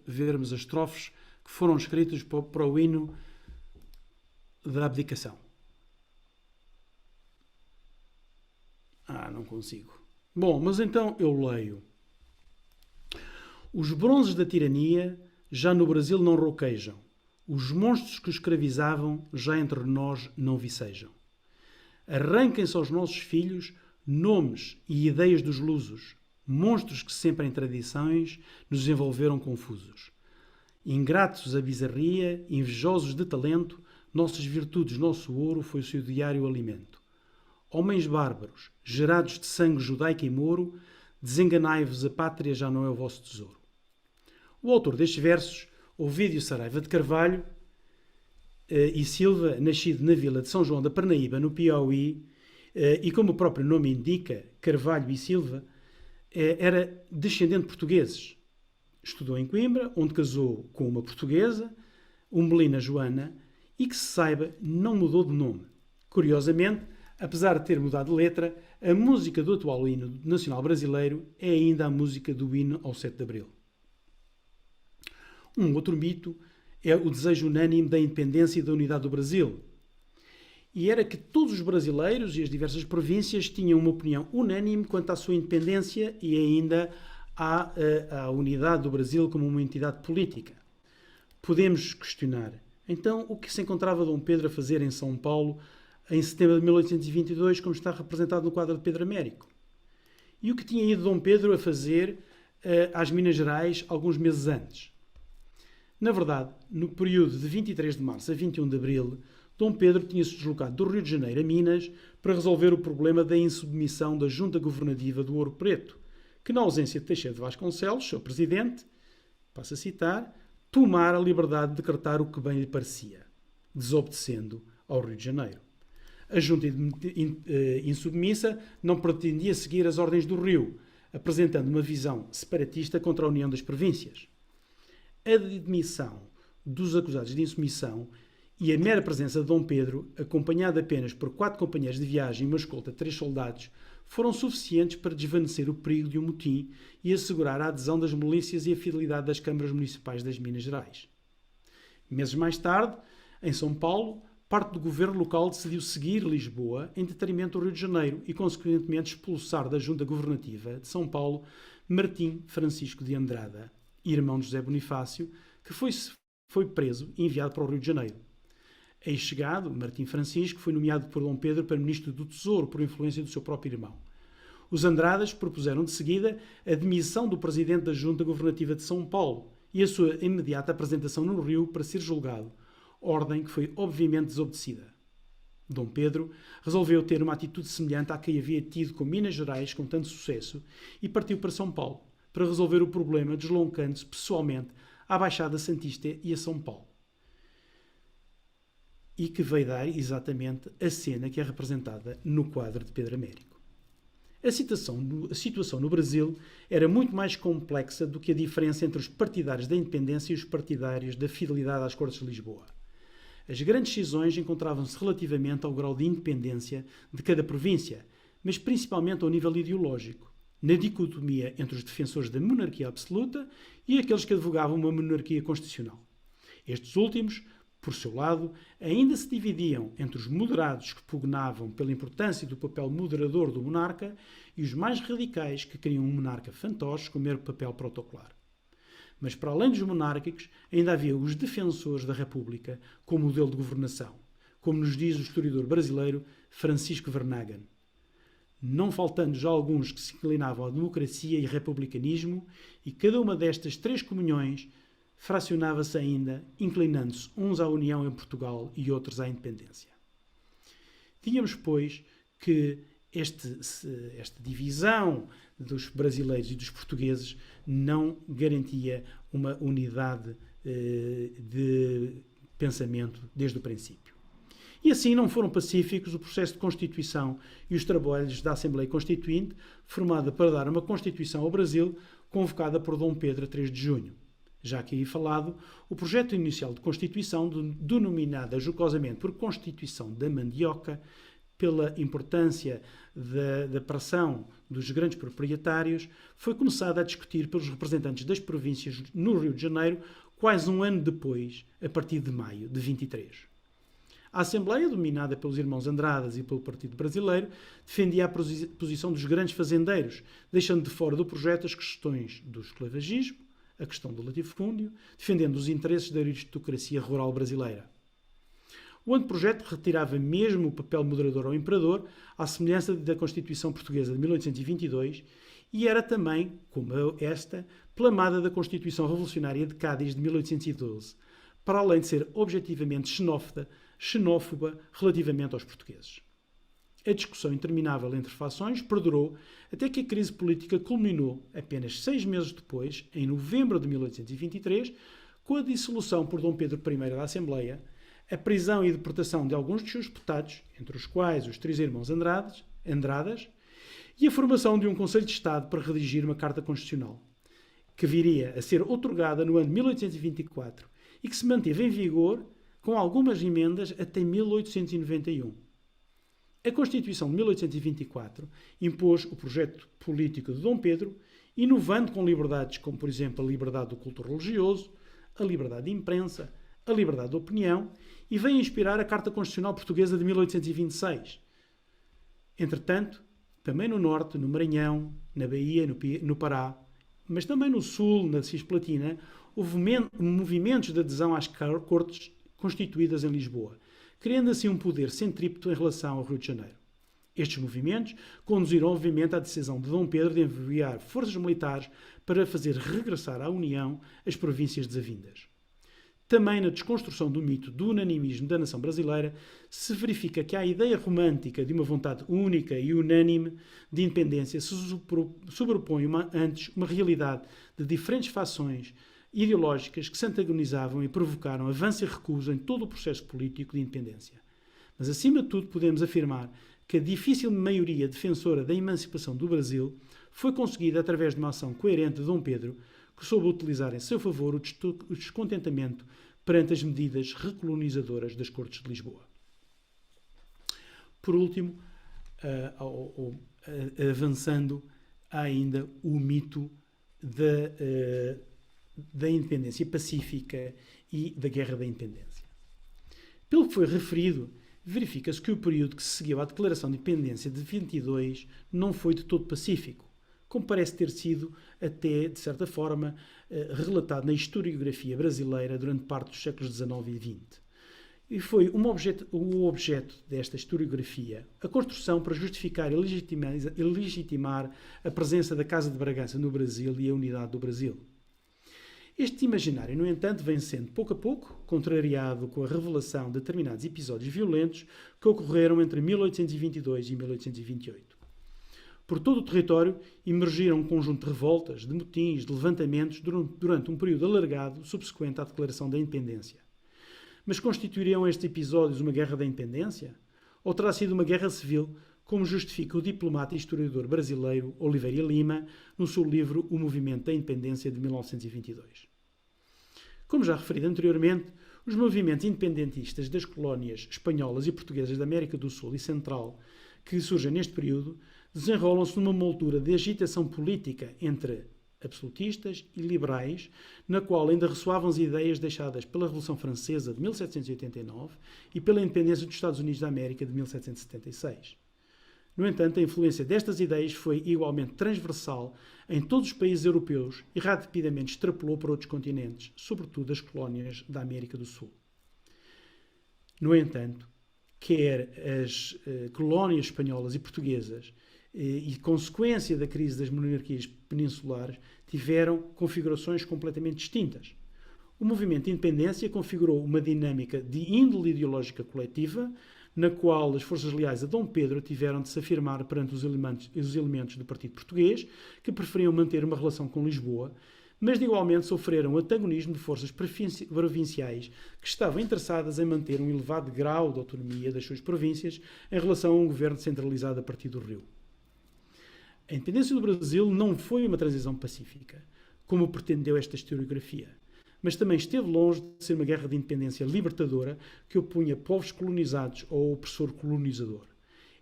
vermos as estrofes que foram escritas para o hino da abdicação. Não consigo. Bom, mas então eu leio. Os bronzes da tirania já no Brasil não roquejam. Os monstros que escravizavam já entre nós não vicejam. Arranquem-se aos nossos filhos nomes e ideias dos lusos, monstros que sempre em tradições nos envolveram confusos. Ingratos à bizarria, invejosos de talento, nossas virtudes, nosso ouro foi o seu diário alimento. Homens bárbaros, gerados de sangue judaico e mouro, desenganai-vos, a pátria já não é o vosso tesouro. O autor destes versos, Ovídio Saraiva de Carvalho e Silva, nascido na vila de São João da Parnaíba, no Piauí, e como o próprio nome indica, Carvalho e Silva, era descendente de portugueses. Estudou em Coimbra, onde casou com uma portuguesa, Umbelina Joana, e que se saiba, não mudou de nome. Curiosamente, apesar de ter mudado de letra, a música do atual hino nacional brasileiro é ainda a música do hino ao 7 de Abril. Um outro mito é o desejo unânime da independência e da unidade do Brasil. E era que todos os brasileiros e as diversas províncias tinham uma opinião unânime quanto à sua independência e ainda à unidade do Brasil como uma entidade política. Podemos questionar, então, o que se encontrava Dom Pedro a fazer em São Paulo em setembro de 1822, como está representado no quadro de Pedro Américo? E o que tinha ido Dom Pedro a fazer às Minas Gerais alguns meses antes? Na verdade, no período de 23 de março a 21 de abril, Dom Pedro tinha-se deslocado do Rio de Janeiro a Minas para resolver o problema da insubmissão da Junta Governativa do Ouro Preto, que, na ausência de Teixeira de Vasconcelos, seu presidente, passo a citar, tomara a liberdade de decretar o que bem lhe parecia, desobedecendo ao Rio de Janeiro. A Junta insubmissa não pretendia seguir as ordens do Rio, apresentando uma visão separatista contra a União das Províncias. A admissão dos acusados de insubmissão e a mera presença de Dom Pedro, acompanhado apenas por 4 companheiros de viagem e uma escolta de 3 soldados, foram suficientes para desvanecer o perigo de um motim e assegurar a adesão das milícias e a fidelidade das câmaras municipais das Minas Gerais. Meses mais tarde, em São Paulo, parte do governo local decidiu seguir Lisboa em detrimento do Rio de Janeiro e, consequentemente, expulsar da Junta Governativa de São Paulo Martim Francisco de Andrada, irmão de José Bonifácio, que foi preso e enviado para o Rio de Janeiro. Ex-chegado, Martim Francisco foi nomeado por Dom Pedro para ministro do Tesouro por influência do seu próprio irmão. Os Andradas propuseram de seguida a demissão do presidente da Junta Governativa de São Paulo e a sua imediata apresentação no Rio para ser julgado, ordem que foi obviamente desobedecida. Dom Pedro resolveu ter uma atitude semelhante à que havia tido com Minas Gerais com tanto sucesso e partiu para São Paulo para resolver o problema, deslocando-se pessoalmente à Baixada Santista e a São Paulo. E que veio dar exatamente a cena que é representada no quadro de Pedro Américo. A situação no Brasil era muito mais complexa do que a diferença entre os partidários da independência e os partidários da fidelidade às Cortes de Lisboa. As grandes cisões encontravam-se relativamente ao grau de independência de cada província, mas principalmente ao nível ideológico, na dicotomia entre os defensores da monarquia absoluta e aqueles que advogavam uma monarquia constitucional. Estes últimos, por seu lado, ainda se dividiam entre os moderados que pugnavam pela importância do papel moderador do monarca e os mais radicais que queriam um monarca fantoche com mero papel protocolar. Mas para além dos monárquicos, ainda havia os defensores da República como modelo de governação, como nos diz o historiador brasileiro Francisco Vernagen. Não faltando já alguns que se inclinavam à democracia e republicanismo, e cada uma destas 3 comunhões fracionava-se ainda, inclinando-se uns à união em Portugal e outros à independência. Tínhamos, pois, que esta divisão dos brasileiros e dos portugueses não garantia uma unidade de pensamento desde o princípio. E assim não foram pacíficos o processo de Constituição e os trabalhos da Assembleia Constituinte, formada para dar uma Constituição ao Brasil, convocada por Dom Pedro a 3 de junho. Já aqui falado, o projeto inicial de Constituição, denominada jocosamente por Constituição da Mandioca, pela importância da pressão dos grandes proprietários, foi começada a discutir pelos representantes das províncias no Rio de Janeiro, quase um ano depois, a partir de maio de 23. A Assembleia, dominada pelos irmãos Andradas e pelo Partido Brasileiro, defendia a posição dos grandes fazendeiros, deixando de fora do projeto as questões do esclavagismo, a questão do latifúndio, defendendo os interesses da aristocracia rural brasileira. O anteprojeto retirava mesmo o papel moderador ao imperador, à semelhança da Constituição Portuguesa de 1822, e era também, como esta, plamada da Constituição Revolucionária de Cádiz de 1812, para além de ser objetivamente xenófoba relativamente aos portugueses. A discussão interminável entre fações perdurou até que a crise política culminou apenas 6 meses depois, em novembro de 1823, com a dissolução por Dom Pedro I da Assembleia, a prisão e deportação de alguns dos seus deputados, entre os quais os 3 irmãos Andradas, e a formação de um Conselho de Estado para redigir uma Carta Constitucional, que viria a ser outorgada no ano de 1824 e que se manteve em vigor com algumas emendas até 1891. A Constituição de 1824 impôs o projeto político de Dom Pedro, inovando com liberdades como, por exemplo, a liberdade do culto religioso, a liberdade de imprensa, a liberdade de opinião, e veio inspirar a Carta Constitucional Portuguesa de 1826. Entretanto, também no Norte, no Maranhão, na Bahia, no Pará, mas também no Sul, na Cisplatina, houve movimentos de adesão às cortes constituídas em Lisboa, criando assim um poder centrípeto em relação ao Rio de Janeiro. Estes movimentos conduziram, obviamente, à decisão de Dom Pedro de enviar forças militares para fazer regressar à União as províncias desavindas. Também na desconstrução do mito do unanimismo da nação brasileira se verifica que a ideia romântica de uma vontade única e unânime de independência se sobrepõe antes uma realidade de diferentes fações ideológicas que se antagonizavam e provocaram avanço e recusa em todo o processo político de independência. Mas, acima de tudo, podemos afirmar que a difícil maioria defensora da emancipação do Brasil foi conseguida através de uma ação coerente de Dom Pedro, que soube utilizar em seu favor o descontentamento perante as medidas recolonizadoras das Cortes de Lisboa. Por último, avançando, há ainda o mito da independência pacífica e da Guerra da Independência. Pelo que foi referido, verifica-se que o período que se seguiu à Declaração de Independência de 22 não foi de todo pacífico, como parece ter sido até, de certa forma, relatado na historiografia brasileira durante parte dos séculos XIX e XX. E foi o objeto desta historiografia a construção para justificar e legitimar a presença da Casa de Bragança no Brasil e a unidade do Brasil. Este imaginário, no entanto, vem sendo, pouco a pouco, contrariado com a revelação de determinados episódios violentos que ocorreram entre 1822 e 1828. Por todo o território emergiram um conjunto de revoltas, de motins, de levantamentos durante um período alargado subsequente à Declaração da Independência. Mas constituiriam estes episódios uma guerra da independência? Ou terá sido uma guerra civil, como justifica o diplomata e historiador brasileiro Oliveira Lima no seu livro O Movimento da Independência de 1922? Como já referido anteriormente, os movimentos independentistas das colónias espanholas e portuguesas da América do Sul e Central, que surgem neste período, desenrolam-se numa moldura de agitação política entre absolutistas e liberais, na qual ainda ressoavam as ideias deixadas pela Revolução Francesa de 1789 e pela independência dos Estados Unidos da América de 1776. No entanto, a influência destas ideias foi igualmente transversal em todos os países europeus e rapidamente extrapolou para outros continentes, sobretudo as colónias da América do Sul. No entanto, quer as colónias espanholas e portuguesas e consequência da crise das monarquias peninsulares tiveram configurações completamente distintas. O movimento de independência configurou uma dinâmica de índole ideológica coletiva, na qual as forças leais a Dom Pedro tiveram de se afirmar perante os elementos do Partido Português, que preferiam manter uma relação com Lisboa, mas de igualmente sofreram o antagonismo de forças provinciais que estavam interessadas em manter um elevado grau de autonomia das suas províncias em relação a um governo centralizado a partir do Rio. A independência do Brasil não foi uma transição pacífica, como pretendeu esta historiografia, mas também esteve longe de ser uma guerra de independência libertadora que opunha povos colonizados ao opressor colonizador.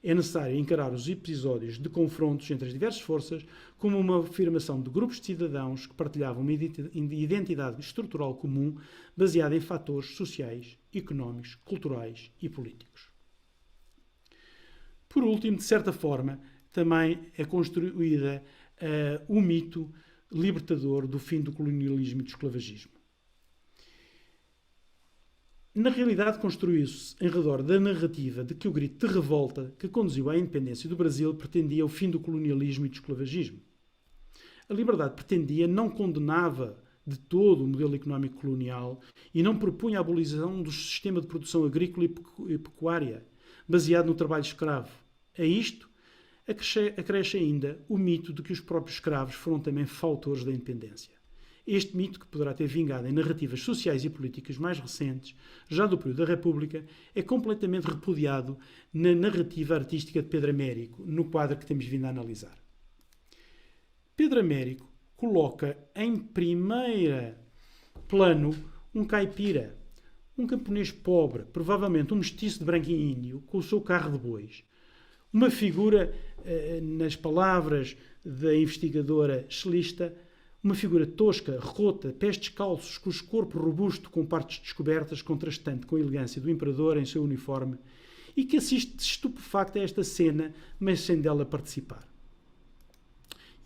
É necessário encarar os episódios de confrontos entre as diversas forças como uma afirmação de grupos de cidadãos que partilhavam uma identidade estrutural comum baseada em fatores sociais, económicos, culturais e políticos. Por último, de certa forma, também é construída o mito libertador do fim do colonialismo e do esclavagismo. Na realidade, construiu-se em redor da narrativa de que o grito de revolta que conduziu à independência do Brasil pretendia o fim do colonialismo e do esclavagismo. A liberdade pretendia não condenava de todo o modelo económico colonial e não propunha a abolição do sistema de produção agrícola e pecuária, baseado no trabalho escravo. A isto acresce ainda o mito de que os próprios escravos foram também fautores da independência. Este mito, que poderá ter vingado em narrativas sociais e políticas mais recentes, já do período da República, é completamente repudiado na narrativa artística de Pedro Américo, no quadro que temos vindo a analisar. Pedro Américo coloca em primeiro plano um caipira, um camponês pobre, provavelmente um mestiço de branco e índio, com o seu carro de bois. Uma figura, nas palavras da investigadora Schlista, uma figura tosca, rota, pés descalços, cujo corpo robusto com partes descobertas, contrastante com a elegância do imperador em seu uniforme, e que assiste estupefacto a esta cena, mas sem dela participar.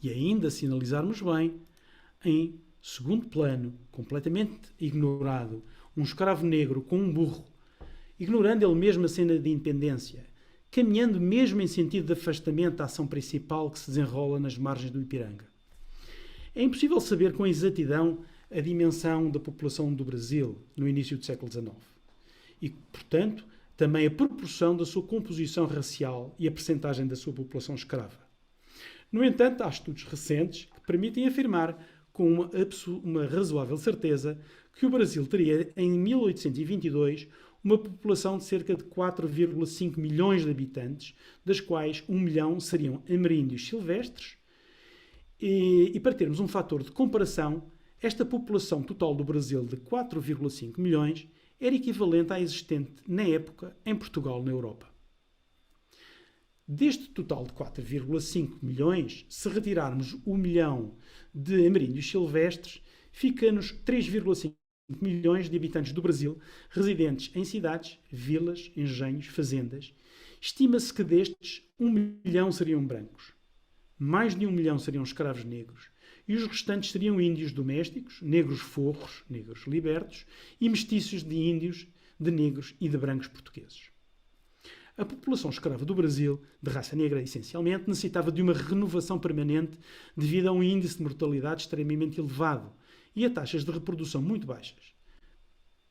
E ainda, se analisarmos bem, em segundo plano, completamente ignorado, um escravo negro com um burro, ignorando ele mesmo a cena de independência, caminhando mesmo em sentido de afastamento da ação principal que se desenrola nas margens do Ipiranga. É impossível saber com exatidão a dimensão da população do Brasil no início do século XIX e, portanto, também a proporção da sua composição racial e a percentagem da sua população escrava. No entanto, há estudos recentes que permitem afirmar com uma razoável certeza que o Brasil teria, em 1822, uma população de cerca de 4,5 milhões de habitantes, das quais 1 milhão seriam ameríndios silvestres. E para termos um fator de comparação, esta população total do Brasil de 4,5 milhões era equivalente à existente na época em Portugal, na Europa. Deste total de 4,5 milhões, se retirarmos 1 milhão de ameríndios silvestres, fica-nos 3,5 milhões de habitantes do Brasil residentes em cidades, vilas, engenhos, fazendas. Estima-se que destes 1 milhão seriam brancos. Mais de 1 milhão seriam escravos negros. E os restantes seriam índios domésticos, negros forros, negros libertos, e mestiços de índios, de negros e de brancos portugueses. A população escrava do Brasil, de raça negra essencialmente, necessitava de uma renovação permanente devido a um índice de mortalidade extremamente elevado e a taxas de reprodução muito baixas.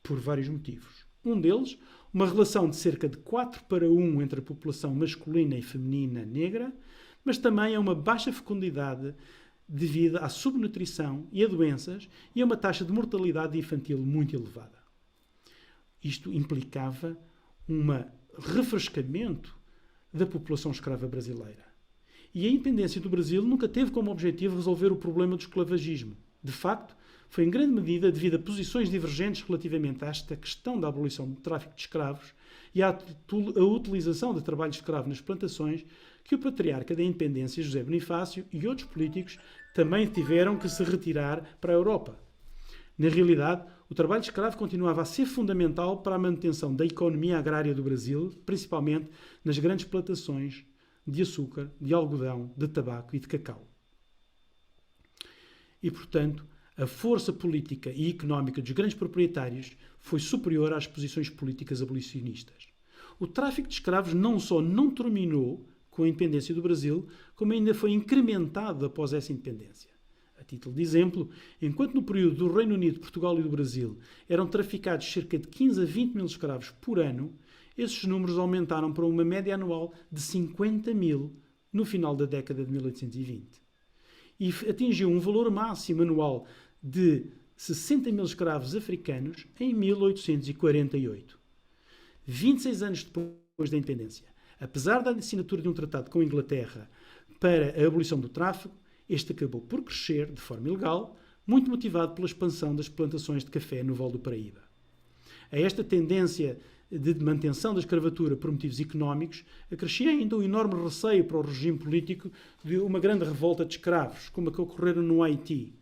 Por vários motivos. Um deles, uma relação de cerca de 4:1 entre a população masculina e feminina negra, mas também a uma baixa fecundidade devido à subnutrição e a doenças e a uma taxa de mortalidade infantil muito elevada. Isto implicava um refrescamento da população escrava brasileira. E a independência do Brasil nunca teve como objetivo resolver o problema do esclavagismo. De facto, foi em grande medida devido a posições divergentes relativamente a esta questão da abolição do tráfico de escravos e à utilização de trabalho escravo nas plantações que o patriarca da independência, José Bonifácio, e outros políticos também tiveram que se retirar para a Europa. Na realidade, o trabalho escravo continuava a ser fundamental para a manutenção da economia agrária do Brasil, principalmente nas grandes plantações de açúcar, de algodão, de tabaco e de cacau. E, portanto, a força política e económica dos grandes proprietários foi superior às posições políticas abolicionistas. O tráfico de escravos não só não terminou com a independência do Brasil, como ainda foi incrementado após essa independência. A título de exemplo, enquanto no período do Reino Unido, Portugal e do Brasil eram traficados cerca de 15 a 20 mil escravos por ano, esses números aumentaram para uma média anual de 50 mil no final da década de 1820. E atingiu um valor máximo anual de 60 mil escravos africanos em 1848. 26 anos depois da independência. Apesar da assinatura de um tratado com a Inglaterra para a abolição do tráfico, este acabou por crescer de forma ilegal, muito motivado pela expansão das plantações de café no Vale do Paraíba. A esta tendência de manutenção da escravatura por motivos económicos, acrescia ainda o enorme receio para o regime político de uma grande revolta de escravos, como a que ocorreram no Haiti,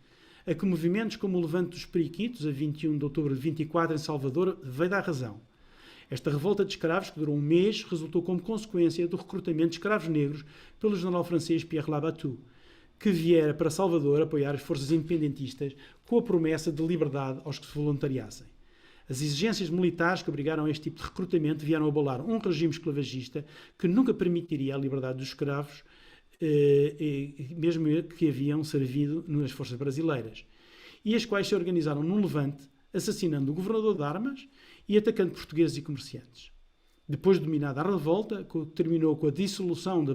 a que movimentos como o Levante dos Periquitos, a 21 de outubro de 24 em Salvador, veio dar razão. Esta revolta de escravos, que durou um mês, resultou como consequência do recrutamento de escravos negros pelo general francês Pierre Labatut, que viera para Salvador apoiar as forças independentistas com a promessa de liberdade aos que se voluntariassem. As exigências militares que obrigaram a este tipo de recrutamento vieram abalar um regime esclavagista que nunca permitiria a liberdade dos escravos, mesmo que haviam servido nas forças brasileiras, e as quais se organizaram num levante, assassinando o governador de Armas e atacando portugueses e comerciantes. Depois de dominada a revolta, que terminou com a dissolução do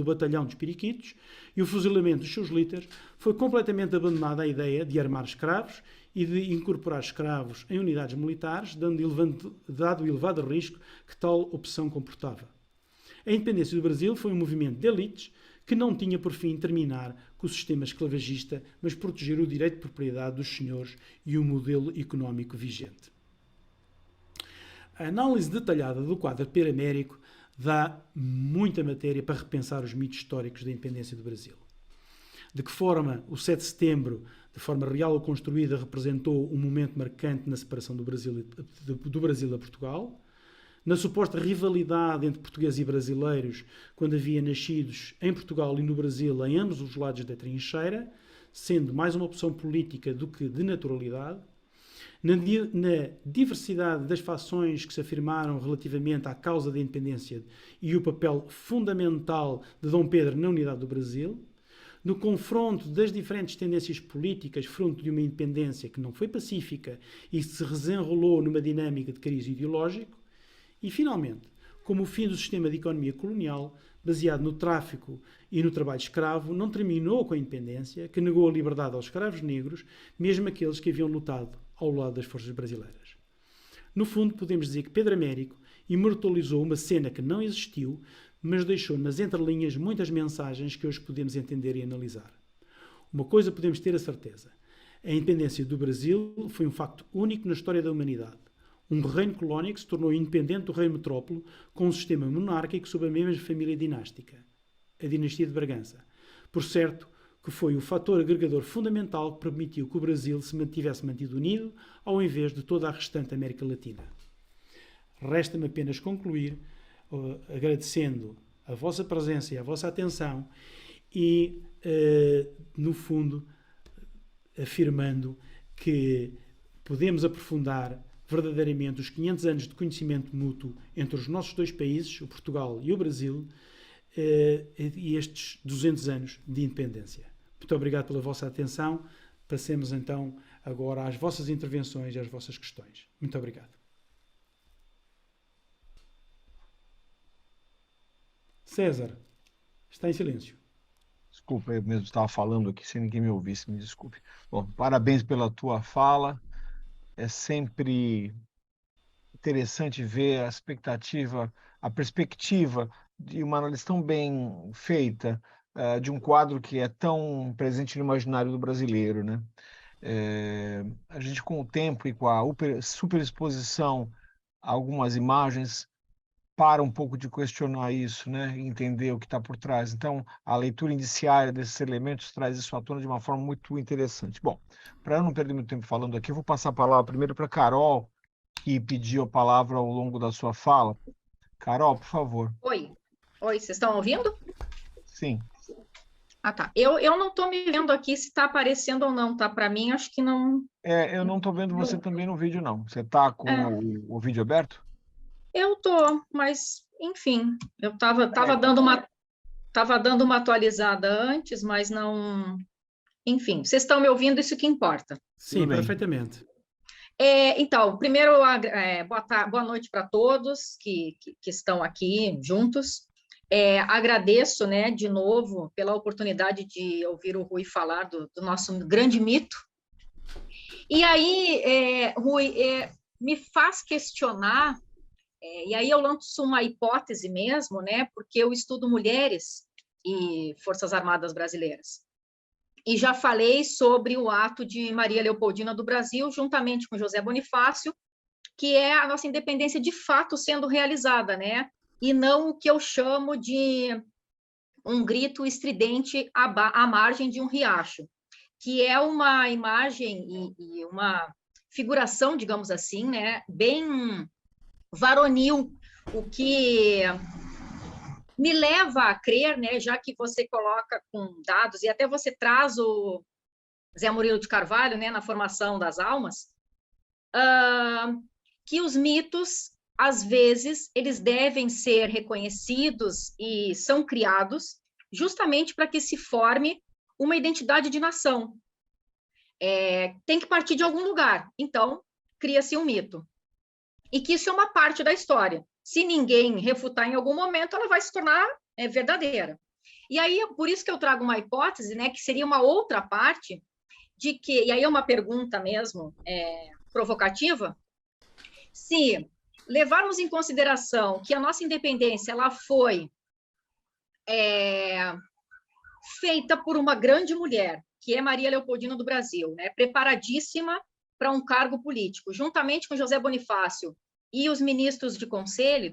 batalhão dos Periquitos e o fuzilamento dos seus líderes, foi completamente abandonada a ideia de armar escravos e de incorporar escravos em unidades militares, dado o elevado risco que tal opção comportava. A independência do Brasil foi um movimento de elites que não tinha por fim terminar com o sistema esclavagista, mas proteger o direito de propriedade dos senhores e o modelo económico vigente. A análise detalhada do quadro peramérico dá muita matéria para repensar os mitos históricos da independência do Brasil. De que forma o 7 de setembro, de forma real ou construída, representou um momento marcante na separação do Brasil a Portugal, na suposta rivalidade entre portugueses e brasileiros, quando havia nascidos em Portugal e no Brasil em ambos os lados da trincheira, sendo mais uma opção política do que de naturalidade, na diversidade das fações que se afirmaram relativamente à causa da independência e o papel fundamental de Dom Pedro na unidade do Brasil, no confronto das diferentes tendências políticas fruto de uma independência que não foi pacífica e se desenrolou numa dinâmica de crise ideológico, e, finalmente, como o fim do sistema de economia colonial, baseado no tráfico e no trabalho escravo, não terminou com a independência, que negou a liberdade aos escravos negros, mesmo aqueles que haviam lutado ao lado das forças brasileiras. No fundo, podemos dizer que Pedro Américo imortalizou uma cena que não existiu, mas deixou nas entrelinhas muitas mensagens que hoje podemos entender e analisar. Uma coisa podemos ter a certeza: A independência do Brasil foi um facto único na história da humanidade. Um reino colónia que se tornou independente do reino metrópole com um sistema monárquico sob a mesma família dinástica, a dinastia de Bragança. Por certo, que foi o fator agregador fundamental que permitiu que o Brasil se tivesse mantido unido ao invés de toda a restante América Latina. Resta-me apenas concluir agradecendo a vossa presença e a vossa atenção e, no fundo, afirmando que podemos aprofundar verdadeiramente os 500 anos de conhecimento mútuo entre os nossos dois países, o Portugal e o Brasil, e estes 200 anos de independência. Muito obrigado pela vossa atenção. Passemos então agora às vossas intervenções e às vossas questões. Muito obrigado. César, está em silêncio. Desculpa, eu mesmo estava falando aqui sem ninguém me ouvisse, me desculpe. Bom, parabéns pela tua fala. É sempre interessante ver a perspectiva de uma análise tão bem feita, de um quadro que é tão presente no imaginário do brasileiro, né? A gente, com o tempo e com a superexposição a algumas imagens, para um pouco de questionar isso, né? E entender o que está por trás. Então, a leitura indiciária desses elementos traz isso à tona de uma forma muito interessante. Bom, para eu não perder muito tempo falando aqui, eu vou passar a palavra primeiro para a Carol, que pediu a palavra ao longo da sua fala. Carol, por favor. Oi, vocês estão ouvindo? Sim. Ah, tá. Eu não estou me vendo aqui se está aparecendo ou não, tá? Para mim, acho que não... Eu não estou vendo você também no vídeo, não. Você está com o vídeo aberto? Eu tô, mas, enfim, eu estava dando uma atualizada antes, mas não... Enfim, vocês estão me ouvindo, isso que importa. Sim, perfeitamente. Então, primeiro, boa noite para todos que estão aqui juntos. Agradeço, né, de novo, pela oportunidade de ouvir o Rui falar do nosso grande mito. E aí, Rui, me faz questionar, e aí eu lanço uma hipótese mesmo, né, porque eu estudo mulheres e Forças Armadas Brasileiras. E já falei sobre o ato de Maria Leopoldina do Brasil, juntamente com José Bonifácio, que é a nossa independência de fato sendo realizada, né? E não o que eu chamo de um grito estridente à margem de um riacho, que é uma imagem e uma figuração, digamos assim, né? Bem varonil, o que me leva a crer, né, já que você coloca com dados, e até você traz o Zé Murilo de Carvalho, né, na formação das almas, que os mitos, às vezes, eles devem ser reconhecidos e são criados justamente para que se forme uma identidade de nação. Tem que partir de algum lugar, então cria-se um mito. E que isso é uma parte da história. Se ninguém refutar em algum momento, ela vai se tornar verdadeira. E aí, por isso que eu trago uma hipótese, né, que seria uma outra parte, de que, e aí é uma pergunta mesmo, provocativa, se levarmos em consideração que a nossa independência ela foi feita por uma grande mulher, que é Maria Leopoldina do Brasil, né, preparadíssima para um cargo político, juntamente com José Bonifácio e os ministros do conselho,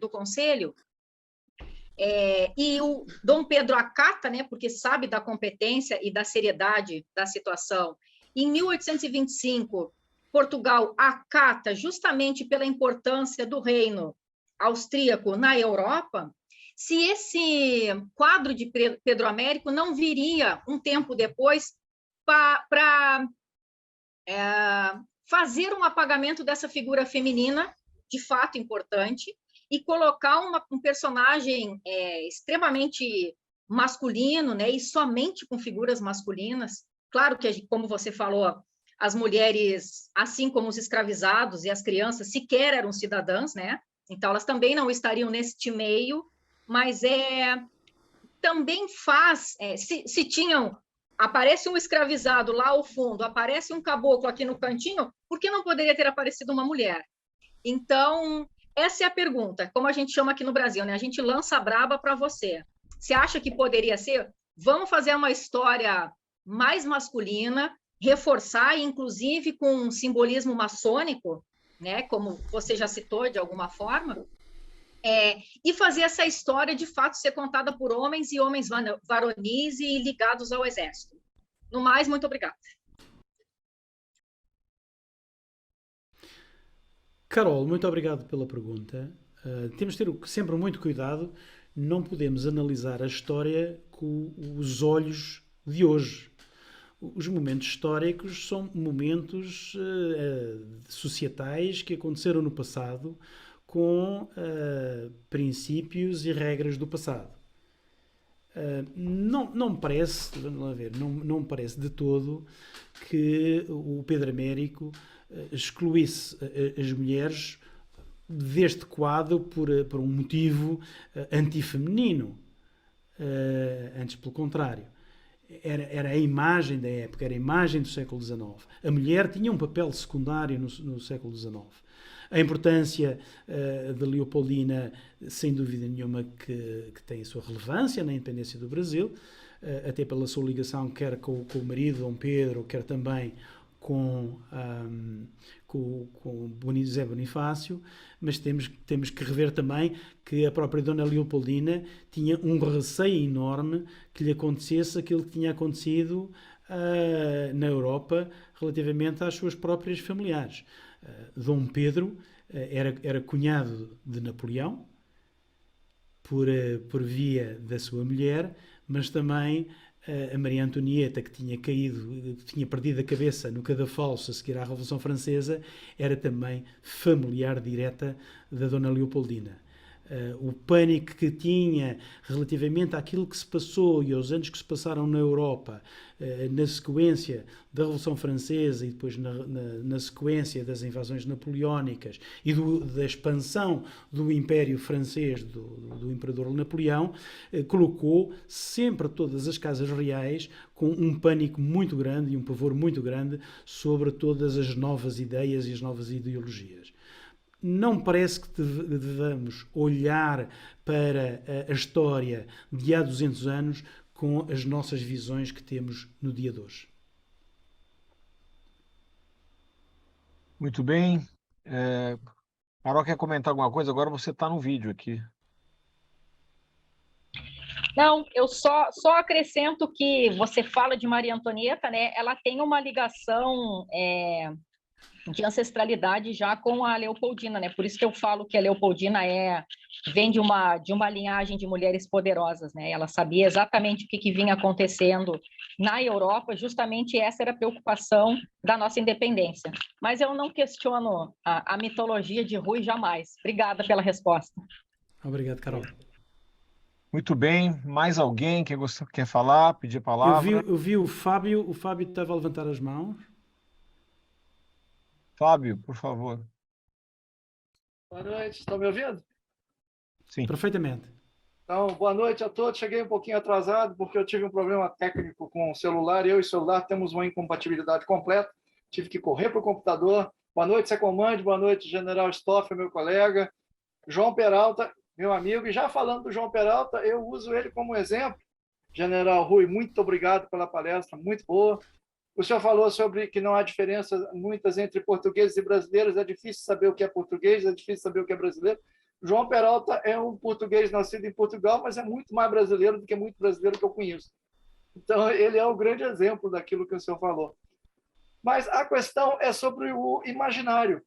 e o Dom Pedro acata, né, porque sabe da competência e da seriedade da situação. Em 1825, Portugal acata justamente pela importância do reino austríaco na Europa. Se esse quadro de Pedro Américo não viria um tempo depois para fazer um apagamento dessa figura feminina, de fato importante, e colocar um personagem extremamente masculino, né, e somente com figuras masculinas. Claro que, como você falou, as mulheres, assim como os escravizados e as crianças, sequer eram cidadãs, né? Então, elas também não estariam neste meio, mas também faz... se tinham... Aparece um escravizado lá ao fundo, aparece um caboclo aqui no cantinho, por que não poderia ter aparecido uma mulher? Então, essa é a pergunta, como a gente chama aqui no Brasil, né? A gente lança a braba para você. Você acha que poderia ser? Vamos fazer uma história mais masculina, reforçar, inclusive com um simbolismo maçônico, né, como você já citou de alguma forma, e fazer essa história de fato ser contada por homens e homens varonis e ligados ao exército. No mais, muito obrigada. Carol, muito obrigado pela pergunta. Temos de ter sempre muito cuidado, não podemos analisar a história com os olhos de hoje. Os momentos históricos são momentos societais que aconteceram no passado com princípios e regras do passado. Não me parece, vamos lá ver, não me parece de todo que o Pedro Américo excluísse as mulheres deste quadro por um motivo antifeminino. Antes, pelo contrário. Era a imagem da época, era a imagem do século XIX. A mulher tinha um papel secundário no século XIX. A importância da Leopoldina, sem dúvida nenhuma, que tem a sua relevância na independência do Brasil, até pela sua ligação quer com o marido, Dom Pedro, quer também com José Bonifácio, mas temos que rever também que a própria Dona Leopoldina tinha um receio enorme que lhe acontecesse aquilo que tinha acontecido na Europa relativamente às suas próprias familiares. Dom Pedro era cunhado de Napoleão por via da sua mulher, mas também a Maria Antonieta, que tinha perdido a cabeça no cadafalso a seguir à Revolução Francesa, era também familiar direta da Dona Leopoldina. O pânico que tinha relativamente àquilo que se passou e aos anos que se passaram na Europa, na sequência da Revolução Francesa e depois na sequência das invasões napoleónicas e da expansão do Império Francês, do Imperador Napoleão, colocou sempre todas as casas reais com um pânico muito grande e um pavor muito grande sobre todas as novas ideias e as novas ideologias. Não parece que devamos olhar para a história de há 200 anos com as nossas visões que temos no dia de hoje. Muito bem. Carol, quer comentar alguma coisa? Agora você está no vídeo aqui. Não, eu só acrescento que você fala de Maria Antonieta, né? Ela tem uma ligação de ancestralidade já com a Leopoldina, né? Por isso que eu falo que a Leopoldina vem de uma linhagem de mulheres poderosas, né? Ela sabia exatamente o que vinha acontecendo na Europa, justamente essa era a preocupação da nossa independência. Mas eu não questiono a mitologia de Rui jamais. Obrigada pela resposta. Obrigado, Carol. Muito bem. Mais alguém que quer falar, pedir a palavra? Eu vi o Fábio estava a levantar as mãos. Fábio, por favor. Boa noite, estão me ouvindo? Sim. Perfeitamente. Então, boa noite a todos. Cheguei um pouquinho atrasado porque eu tive um problema técnico com o celular. Eu e o celular temos uma incompatibilidade completa. Tive que correr para o computador. Boa noite, Secomande. Boa noite, General Stoff, meu colega. João Peralta, meu amigo. E já falando do João Peralta, eu uso ele como exemplo. General Rui, muito obrigado pela palestra, muito boa. O senhor falou sobre que não há diferença muitas entre portugueses e brasileiros. É difícil saber o que é português, é difícil saber o que é brasileiro. João Peralta é um português nascido em Portugal, mas é muito mais brasileiro do que muito brasileiro que eu conheço. Então, ele é o grande exemplo daquilo que o senhor falou. Mas a questão é sobre o imaginário.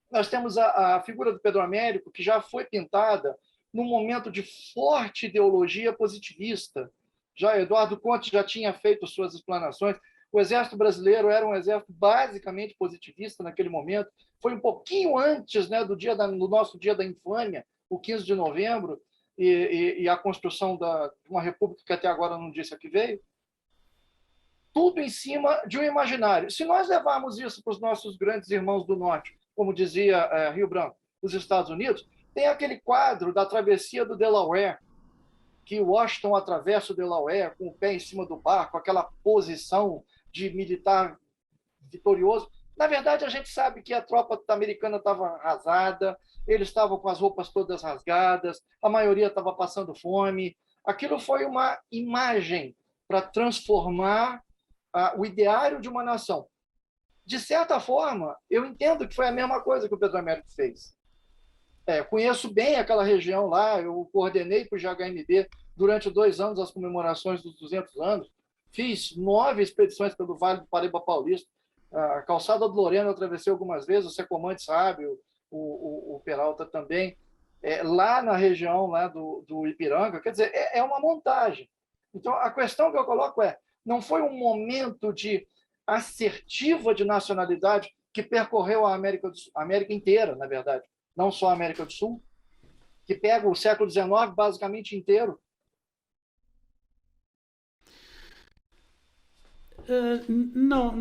Nós temos a figura do Pedro Américo, que já foi pintada num momento de forte ideologia positivista. Já Eduardo Conte já tinha feito suas explanações. O Exército Brasileiro era um exército basicamente positivista naquele momento. Foi um pouquinho antes, né, do nosso dia da infâmia, o 15 de novembro, e a construção de uma república que até agora não disse a que veio. Tudo em cima de um imaginário. Se nós levarmos isso para os nossos grandes irmãos do Norte, como dizia Rio Branco, os Estados Unidos, tem aquele quadro da travessia do Delaware, que Washington atravessa o Delaware com o pé em cima do barco, aquela posição de militar vitorioso. Na verdade, a gente sabe que a tropa americana estava arrasada, eles estavam com as roupas todas rasgadas, a maioria estava passando fome. Aquilo foi uma imagem para transformar o ideário de uma nação. De certa forma, eu entendo que foi a mesma coisa que o Pedro Américo fez. Conheço bem aquela região lá, eu coordenei para o GHMB durante 2 anos as comemorações dos 200 anos, fiz 9 expedições pelo Vale do Paraíba Paulista, a Calçada do Lorena eu atravessei algumas vezes, o Secomante sabe, o Peralta também, lá na região lá do Ipiranga, quer dizer, é uma montagem. Então, a questão que eu coloco não foi um momento de assertiva de nacionalidade que percorreu a América inteira, na verdade, não só a América do Sul, que pega o século XIX basicamente inteiro. Não,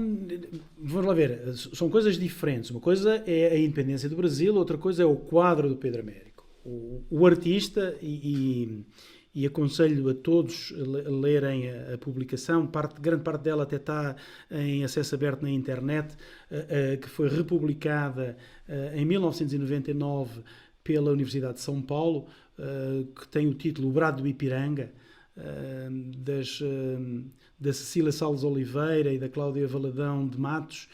vamos lá ver, são coisas diferentes. Uma coisa é a independência do Brasil, outra coisa é o quadro do Pedro Américo. O artista, e aconselho a todos a lerem a publicação, grande parte dela até está em acesso aberto na internet, que foi republicada em 1999 pela Universidade de São Paulo, que tem o título O Brado do Ipiranga, da Cecília Salles Oliveira e da Cláudia Valadão de Matos,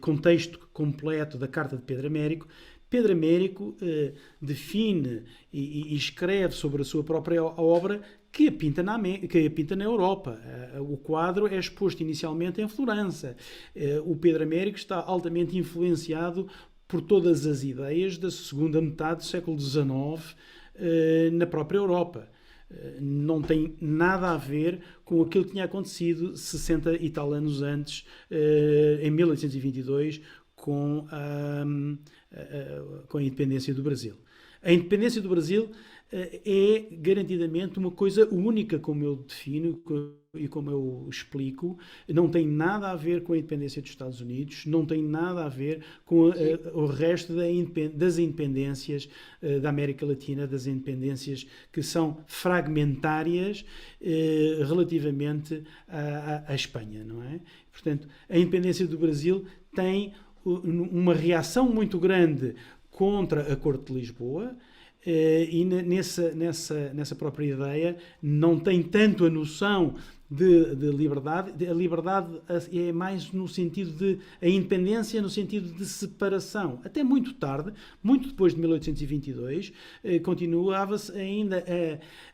contexto completo da Carta de Pedro Américo. Pedro Américo define e escreve sobre a sua própria obra que a pinta na Europa. O quadro é exposto inicialmente em Florença. O Pedro Américo está altamente influenciado por todas as ideias da segunda metade do século XIX na própria Europa. Não tem nada a ver com aquilo que tinha acontecido 60 e tal anos antes, em 1822, com a independência do Brasil. A independência do Brasil é garantidamente uma coisa única, como eu defino e como eu explico. Não tem nada a ver com a independência dos Estados Unidos, não tem nada a ver com o resto das independências da América Latina, das independências que são fragmentárias relativamente à Espanha, não é? Portanto, a independência do Brasil tem uma reação muito grande contra a Corte de Lisboa, e nessa própria ideia não tem tanto a noção de liberdade. A liberdade é mais no sentido de a independência, no sentido de separação. Até muito tarde, muito depois de 1822, continuava-se ainda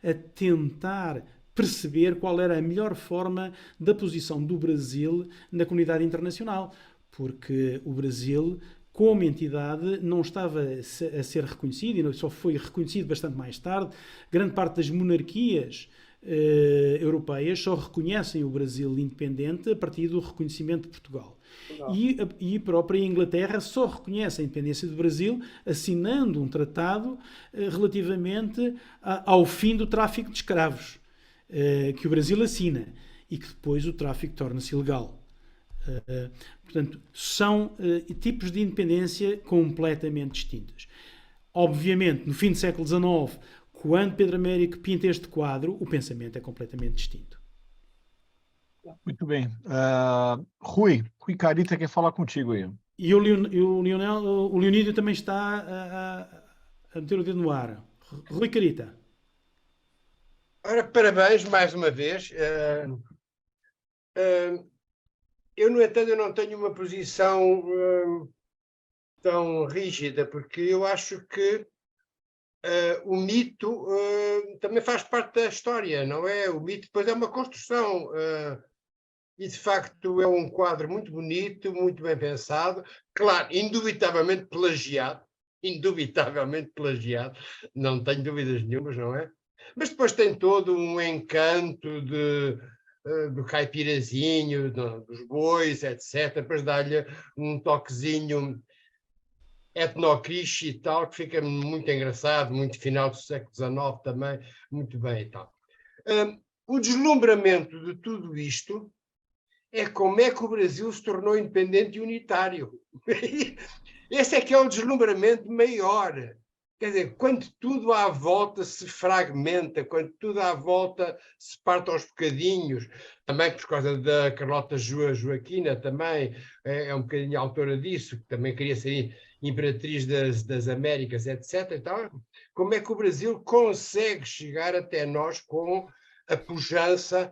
a tentar perceber qual era a melhor forma da posição do Brasil na comunidade internacional, porque o Brasil, como entidade, não estava a ser reconhecido, e só foi reconhecido bastante mais tarde. Grande parte das monarquias europeias só reconhecem o Brasil independente a partir do reconhecimento de Portugal. E a própria Inglaterra só reconhece a independência do Brasil assinando um tratado relativamente ao fim do tráfico de escravos, que o Brasil assina, e que depois o tráfico torna-se ilegal. Portanto, são tipos de independência completamente distintos. Obviamente, no fim do século XIX, quando Pedro Américo pinta este quadro, o pensamento é completamente distinto. Muito bem. Rui Carita quer falar contigo aí. E o Leonídio também está a meter o dedo no ar. Rui Carita. Ora, parabéns mais uma vez. Eu, no entanto, eu não tenho uma posição tão rígida, porque eu acho que o mito também faz parte da história, não é? O mito depois é uma construção, e de facto é um quadro muito bonito, muito bem pensado, claro, indubitavelmente plagiado, não tenho dúvidas nenhumas, não é? Mas depois tem todo um encanto do caipirazinho, dos bois, etc. Depois dá-lhe um toquezinho etnocriste e tal, que fica muito engraçado, muito final do século XIX também, muito bem e tal. O deslumbramento de tudo isto é como é que o Brasil se tornou independente e unitário. Esse é que é o deslumbramento maior. Quer dizer, quando tudo à volta se fragmenta, quando tudo à volta se parte aos bocadinhos, também por causa da Carlota Joaquina, também é um bocadinho autora disso, que também queria ser imperatriz das Américas, etc. Então, como é que o Brasil consegue chegar até nós com a pujança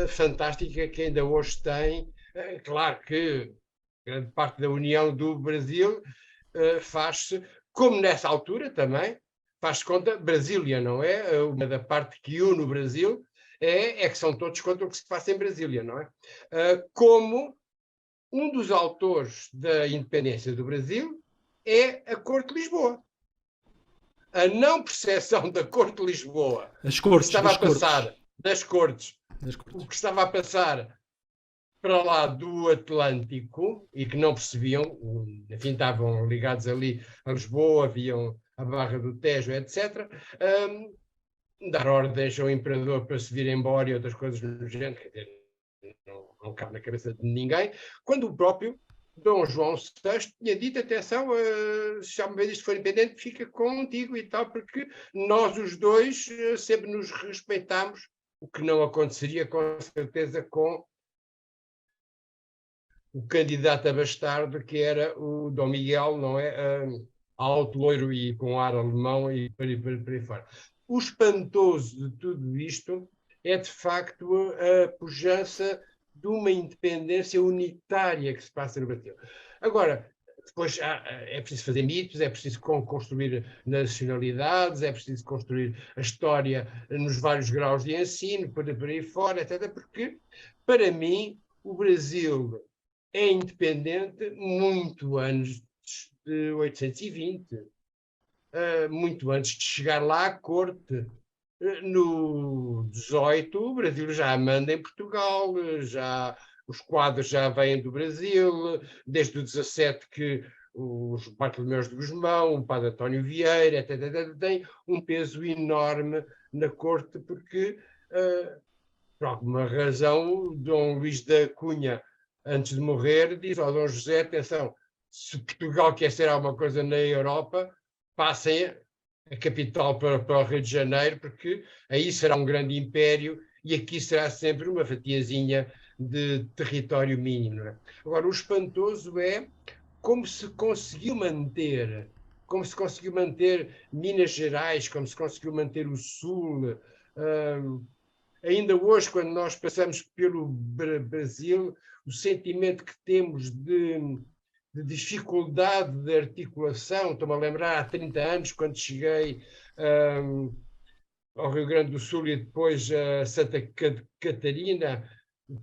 fantástica que ainda hoje tem. Claro que grande parte da união do Brasil faz-se, como nessa altura também, faz conta Brasília, não é? Uma da parte que une o Brasil é que são todos contra o que se faz em Brasília, não é? Como um dos autores da independência do Brasil é a Corte de Lisboa. A não percepção da Corte de Lisboa, As cortes, o que estava das a passar das Cortes, das o cortes. que estava a passar para lá do Atlântico e que não percebiam, enfim, estavam ligados ali a Lisboa, viam a Barra do Tejo, etc., dar ordens ao imperador para se vir embora e outras coisas no género, quer dizer, não cabe na cabeça de ninguém, quando o próprio Dom João VI tinha dito, atenção, se alguma vez isto for independente, fica contigo e tal, porque nós os dois sempre nos respeitámos, o que não aconteceria com certeza com o candidato a bastardo, que era o Dom Miguel, não é? Alto, loiro e com ar alemão e por aí fora. O espantoso de tudo isto é, de facto, a pujança de uma independência unitária que se passa no Brasil. Agora, depois é preciso fazer mitos, é preciso construir nacionalidades, é preciso construir a história nos vários graus de ensino, por aí fora, etc. Porque, para mim, o Brasil é independente muito antes de 820, muito antes de chegar lá à corte. No 18, o Brasil já manda em Portugal, já os quadros já vêm do Brasil, desde o 17 que os Bartolomeus de Gusmão, o padre António Vieira, etc., tem um peso enorme na corte, porque, por alguma razão, Dom Luís da Cunha, antes de morrer, diz ao Dom José, atenção, se Portugal quer ser alguma coisa na Europa, passem a capital para o Rio de Janeiro, porque aí será um grande império e aqui será sempre uma fatiazinha de território mínimo. Não é? Agora, o espantoso é como se conseguiu manter Minas Gerais, como se conseguiu manter o Sul. Ainda hoje, quando nós passamos pelo Brasil, o sentimento que temos de dificuldade de articulação, estou-me a lembrar há 30 anos, quando cheguei ao Rio Grande do Sul e depois a Santa Catarina,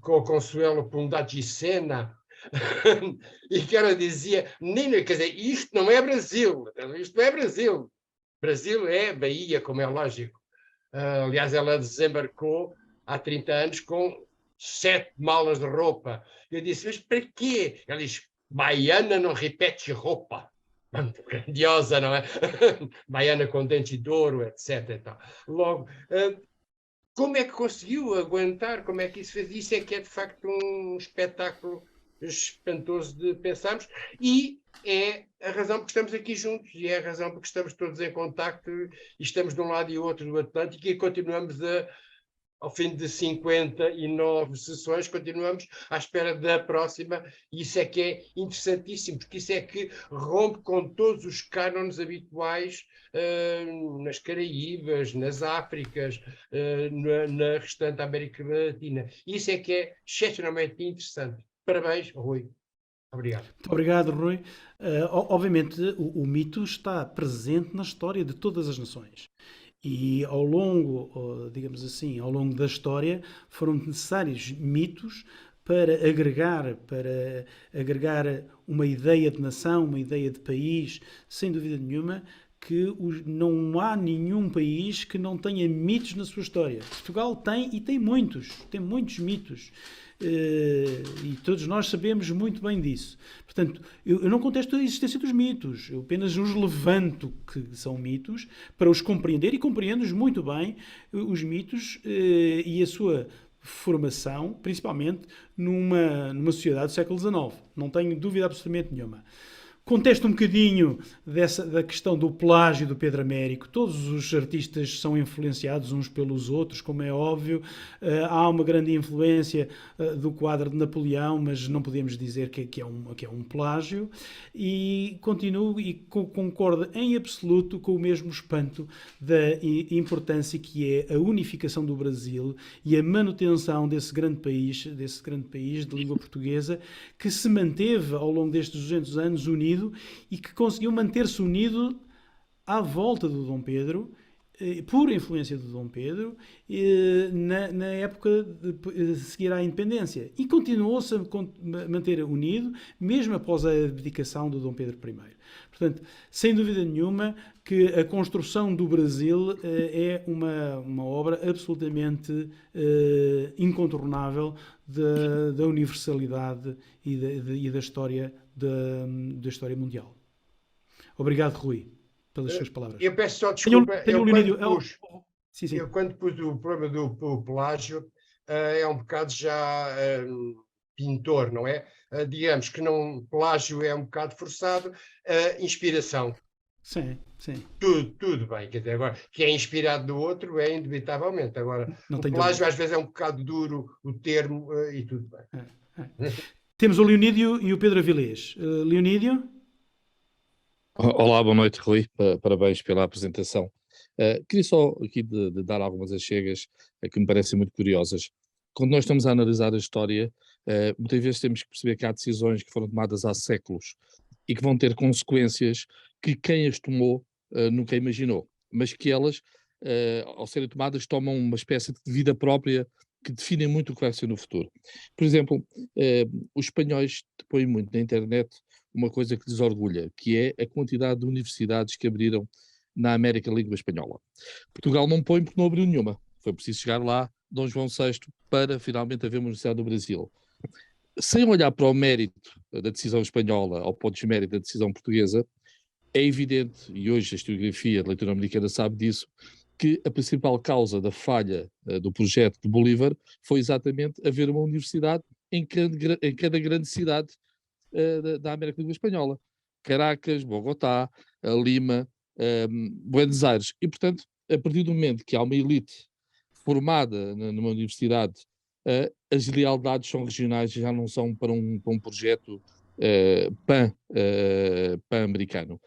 com o Consuelo Pundagicena, e que ela dizia, quer dizer, isto não é Brasil, Brasil é Bahia, como é lógico. Aliás, ela desembarcou há 30 anos com 7 malas de roupa. Eu disse, mas para quê? Ela diz, baiana não repete roupa. Grandiosa, não é? Baiana com dente de ouro, etc. Então, logo, como é que conseguiu aguentar? Como é que isso fez? Isso é que é, de facto, um espetáculo espantoso de pensarmos, e é a razão porque estamos aqui juntos, e é a razão porque estamos todos em contacto e estamos de um lado e outro do Atlântico e continuamos ao fim de 59 sessões, continuamos à espera da próxima, e isso é que é interessantíssimo, porque isso é que rompe com todos os cânones habituais nas Caraíbas, nas Áfricas, na restante América Latina. Isso é que é excepcionalmente interessante. Parabéns, Rui. Obrigado. Muito obrigado, Rui. Obviamente, o mito está presente na história de todas as nações. E ao longo, digamos assim, ao longo da história, foram necessários mitos para agregar uma ideia de nação, uma ideia de país, sem dúvida nenhuma, que não há nenhum país que não tenha mitos na sua história. Portugal tem, e tem muitos mitos. E todos nós sabemos muito bem disso. Portanto, eu não contesto a existência dos mitos, eu apenas os levanto que são mitos para os compreender, e compreendo-os muito bem, os mitos e a sua formação, principalmente numa sociedade do século XIX. Não tenho dúvida absolutamente nenhuma. Contesta um bocadinho da questão do plágio do Pedro Américo. Todos os artistas são influenciados uns pelos outros, como é óbvio. Há uma grande influência do quadro de Napoleão, mas não podemos dizer que é um plágio. E continuo e concordo em absoluto com o mesmo espanto da importância que é a unificação do Brasil e a manutenção desse grande país de língua portuguesa, que se manteve ao longo destes 200 anos unido e que conseguiu manter-se unido à volta do Dom Pedro, por influência do Dom Pedro, na época de seguir à independência. E continuou-se a manter unido, mesmo após a abdicação do Dom Pedro I. Portanto, sem dúvida nenhuma que a construção do Brasil é uma obra absolutamente incontornável da universalidade e da história mundial. Obrigado, Rui, pelas suas palavras. Eu peço só desculpa. Sim. Eu quando pus o problema do plágio, é um bocado já pintor, não é? Digamos que não, plágio é um bocado forçado, inspiração. Sim. Tudo bem, quer dizer, agora, que é inspirado do outro é indubitavelmente. Agora, o plágio às vezes é um bocado duro, o termo, e tudo bem. Temos o Leonídio e o Pedro Avilés. Leonídio? Olá, boa noite, Rui. Parabéns pela apresentação. Queria só aqui de dar algumas achegas que me parecem muito curiosas. Quando nós estamos a analisar a história, muitas vezes temos que perceber que há decisões que foram tomadas há séculos e que vão ter consequências que quem as tomou nunca imaginou, mas que elas, ao serem tomadas, tomam uma espécie de vida própria que definem muito o que vai ser no futuro. Por exemplo, os espanhóis põem muito na internet uma coisa que lhes orgulha, que é a quantidade de universidades que abriram na América Língua Espanhola. Portugal não põe porque não abriu nenhuma. Foi preciso chegar lá, Dom João VI, para finalmente haver uma universidade no Brasil. Sem olhar para o mérito da decisão espanhola ou para o desmérito da decisão portuguesa, é evidente, e hoje a historiografia latino-americana sabe disso, que a principal causa da falha do projeto de Bolívar foi exatamente haver uma universidade em cada grande cidade da América Língua Espanhola. Caracas, Bogotá, Lima, Buenos Aires. E, portanto, a partir do momento que há uma elite formada numa universidade, as lealdades são regionais e já não são para um projeto pan-americano.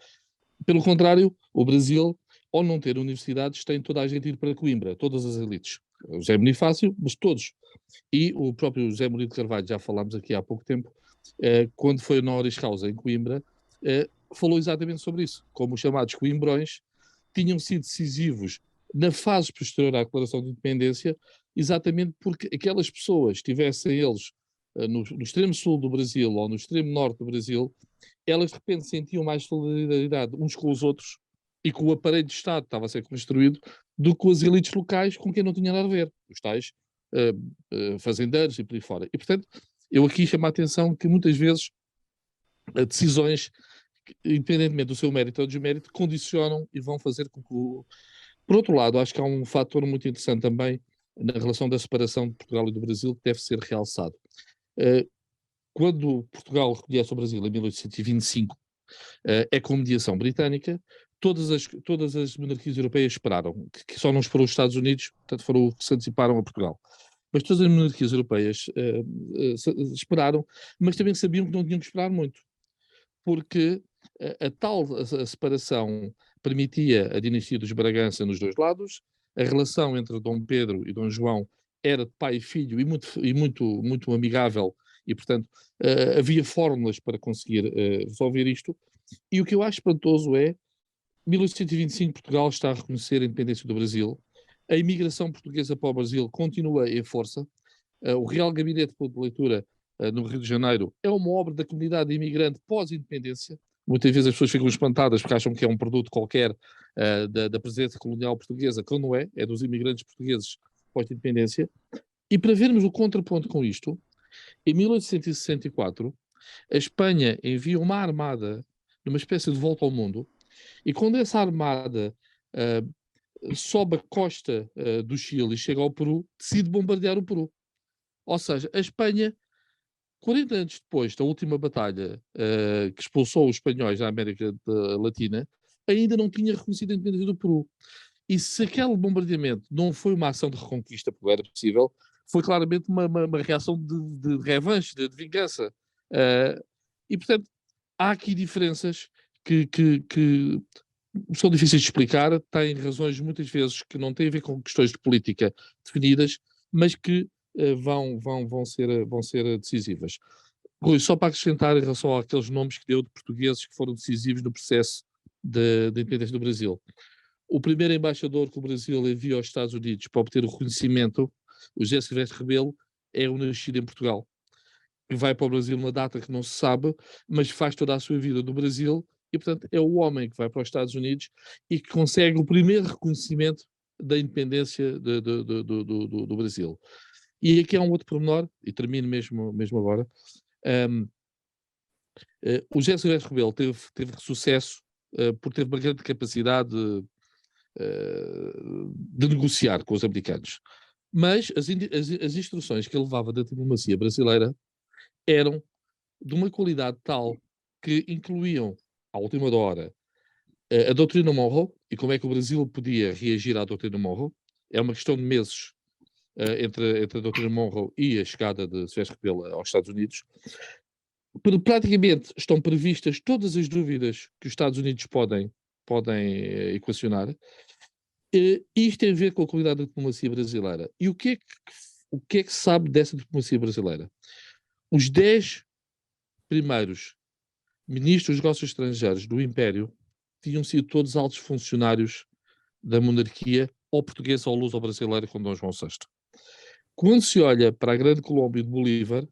Pelo contrário, o Brasil, ao não ter universidades, tem toda a gente ir para Coimbra, todas as elites. O José Bonifácio, mas todos. E o próprio José Murilo de Carvalho, já falámos aqui há pouco tempo, quando foi na Honoris Causa em Coimbra, falou exatamente sobre isso, como os chamados coimbrões tinham sido decisivos na fase posterior à declaração de independência, exatamente porque aquelas pessoas, estivessem eles no extremo sul do Brasil ou no extremo norte do Brasil, elas de repente sentiam mais solidariedade uns com os outros e com o aparelho de Estado que estava a ser construído, do que com as elites locais com quem não tinha nada a ver, os tais fazendeiros e por aí fora. E, portanto, eu aqui chamo a atenção que muitas vezes decisões, independentemente do seu mérito ou desmérito, condicionam e vão fazer com que... Por outro lado, acho que há um fator muito interessante também na relação da separação de Portugal e do Brasil que deve ser realçado. Quando Portugal reconhece o Brasil em 1825, é com mediação britânica, todas as monarquias europeias esperaram, que só não esperou os Estados Unidos, portanto foram os que se anteciparam a Portugal. Mas todas as monarquias europeias esperaram, mas também sabiam que não tinham que esperar muito, porque a separação permitia a dinastia dos Bragança nos dois lados, a relação entre Dom Pedro e Dom João era de pai e filho e muito amigável, e portanto havia fórmulas para conseguir resolver isto. E o que eu acho espantoso é, 1825 Portugal está a reconhecer a independência do Brasil, a imigração portuguesa para o Brasil continua em força, o Real Gabinete de Leitura no Rio de Janeiro é uma obra da comunidade imigrante pós-independência. Muitas vezes as pessoas ficam espantadas porque acham que é um produto qualquer da presença colonial portuguesa, que não é, é dos imigrantes portugueses pós-independência. E para vermos o contraponto com isto, em 1864, a Espanha envia uma armada numa espécie de volta ao mundo, e quando essa armada sobe a costa do Chile e chega ao Peru, decide bombardear o Peru. Ou seja, a Espanha 40 anos depois da última batalha que expulsou os espanhóis da América Latina, ainda não tinha reconhecido a independência do Peru. E se aquele bombardeamento não foi uma ação de reconquista, porque era possível, foi claramente uma reação de revanche, de vingança. E, portanto, há aqui diferenças que são difíceis de explicar, têm razões muitas vezes que não têm a ver com questões de política definidas, mas que vão ser decisivas. Rui, só para acrescentar em relação àqueles nomes que deu de portugueses que foram decisivos no processo da independência do Brasil. O primeiro embaixador que o Brasil enviou aos Estados Unidos para obter o reconhecimento, o José Silvestre Rebelo, é um nascido em Portugal, que vai para o Brasil numa data que não se sabe, mas faz toda a sua vida no Brasil, e portanto é o homem que vai para os Estados Unidos e que consegue o primeiro reconhecimento da independência do Brasil. E aqui há um outro pormenor, e termino mesmo agora. O José Silvestre Rebelo teve sucesso por ter uma grande capacidade de negociar com os americanos. Mas as instruções que ele levava da diplomacia brasileira eram de uma qualidade tal que incluíam, à última hora, a doutrina Monroe e como é que o Brasil podia reagir à doutrina Monroe. É uma questão de meses entre a doutrina Monroe e a chegada de Silvestre Rebelo aos Estados Unidos. Praticamente estão previstas todas as dúvidas que os Estados Unidos podem equacionar. Isto tem a ver com a qualidade da diplomacia brasileira. E o que é que se sabe dessa diplomacia brasileira? Os 10 primeiros ministros dos negócios estrangeiros do Império tinham sido todos altos funcionários da monarquia, ou portuguesa ou luso-brasileira, com Dom João VI. Quando se olha para a Grande Colômbia de Bolívar,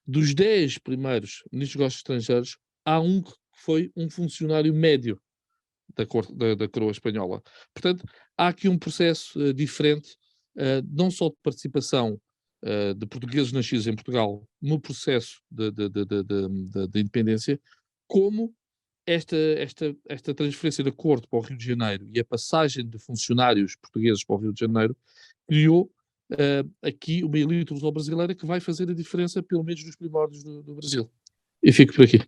dos 10 primeiros ministros dos negócios estrangeiros, há um que foi um funcionário médio da coroa espanhola. Portanto, há aqui um processo diferente, não só de participação de portugueses nascidos em Portugal no processo de independência, como esta transferência de acordo para o Rio de Janeiro e a passagem de funcionários portugueses para o Rio de Janeiro criou aqui uma elite luso-brasileira que vai fazer a diferença, pelo menos nos primórdios do Brasil. E fico por aqui.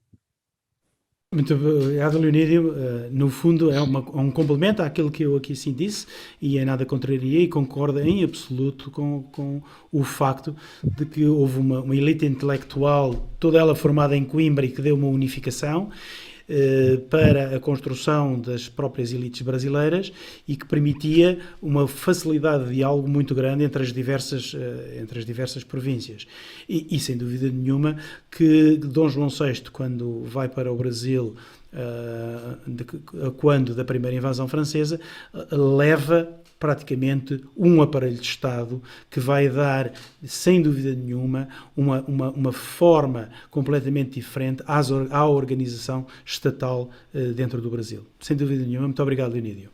Muito obrigado, Leonídio. No fundo, é um complemento àquilo que eu aqui sim disse, e em nada contraria e concordo em absoluto com o facto de que houve uma elite intelectual, toda ela formada em Coimbra, e que deu uma unificação para a construção das próprias elites brasileiras e que permitia uma facilidade de diálogo muito grande entre as diversas províncias. E sem dúvida nenhuma que Dom João VI, quando vai para o Brasil, quando da primeira invasão francesa, leva praticamente um aparelho de Estado que vai dar, sem dúvida nenhuma, uma forma completamente diferente à organização estatal dentro do Brasil. Sem dúvida nenhuma. Muito obrigado, Leonídio.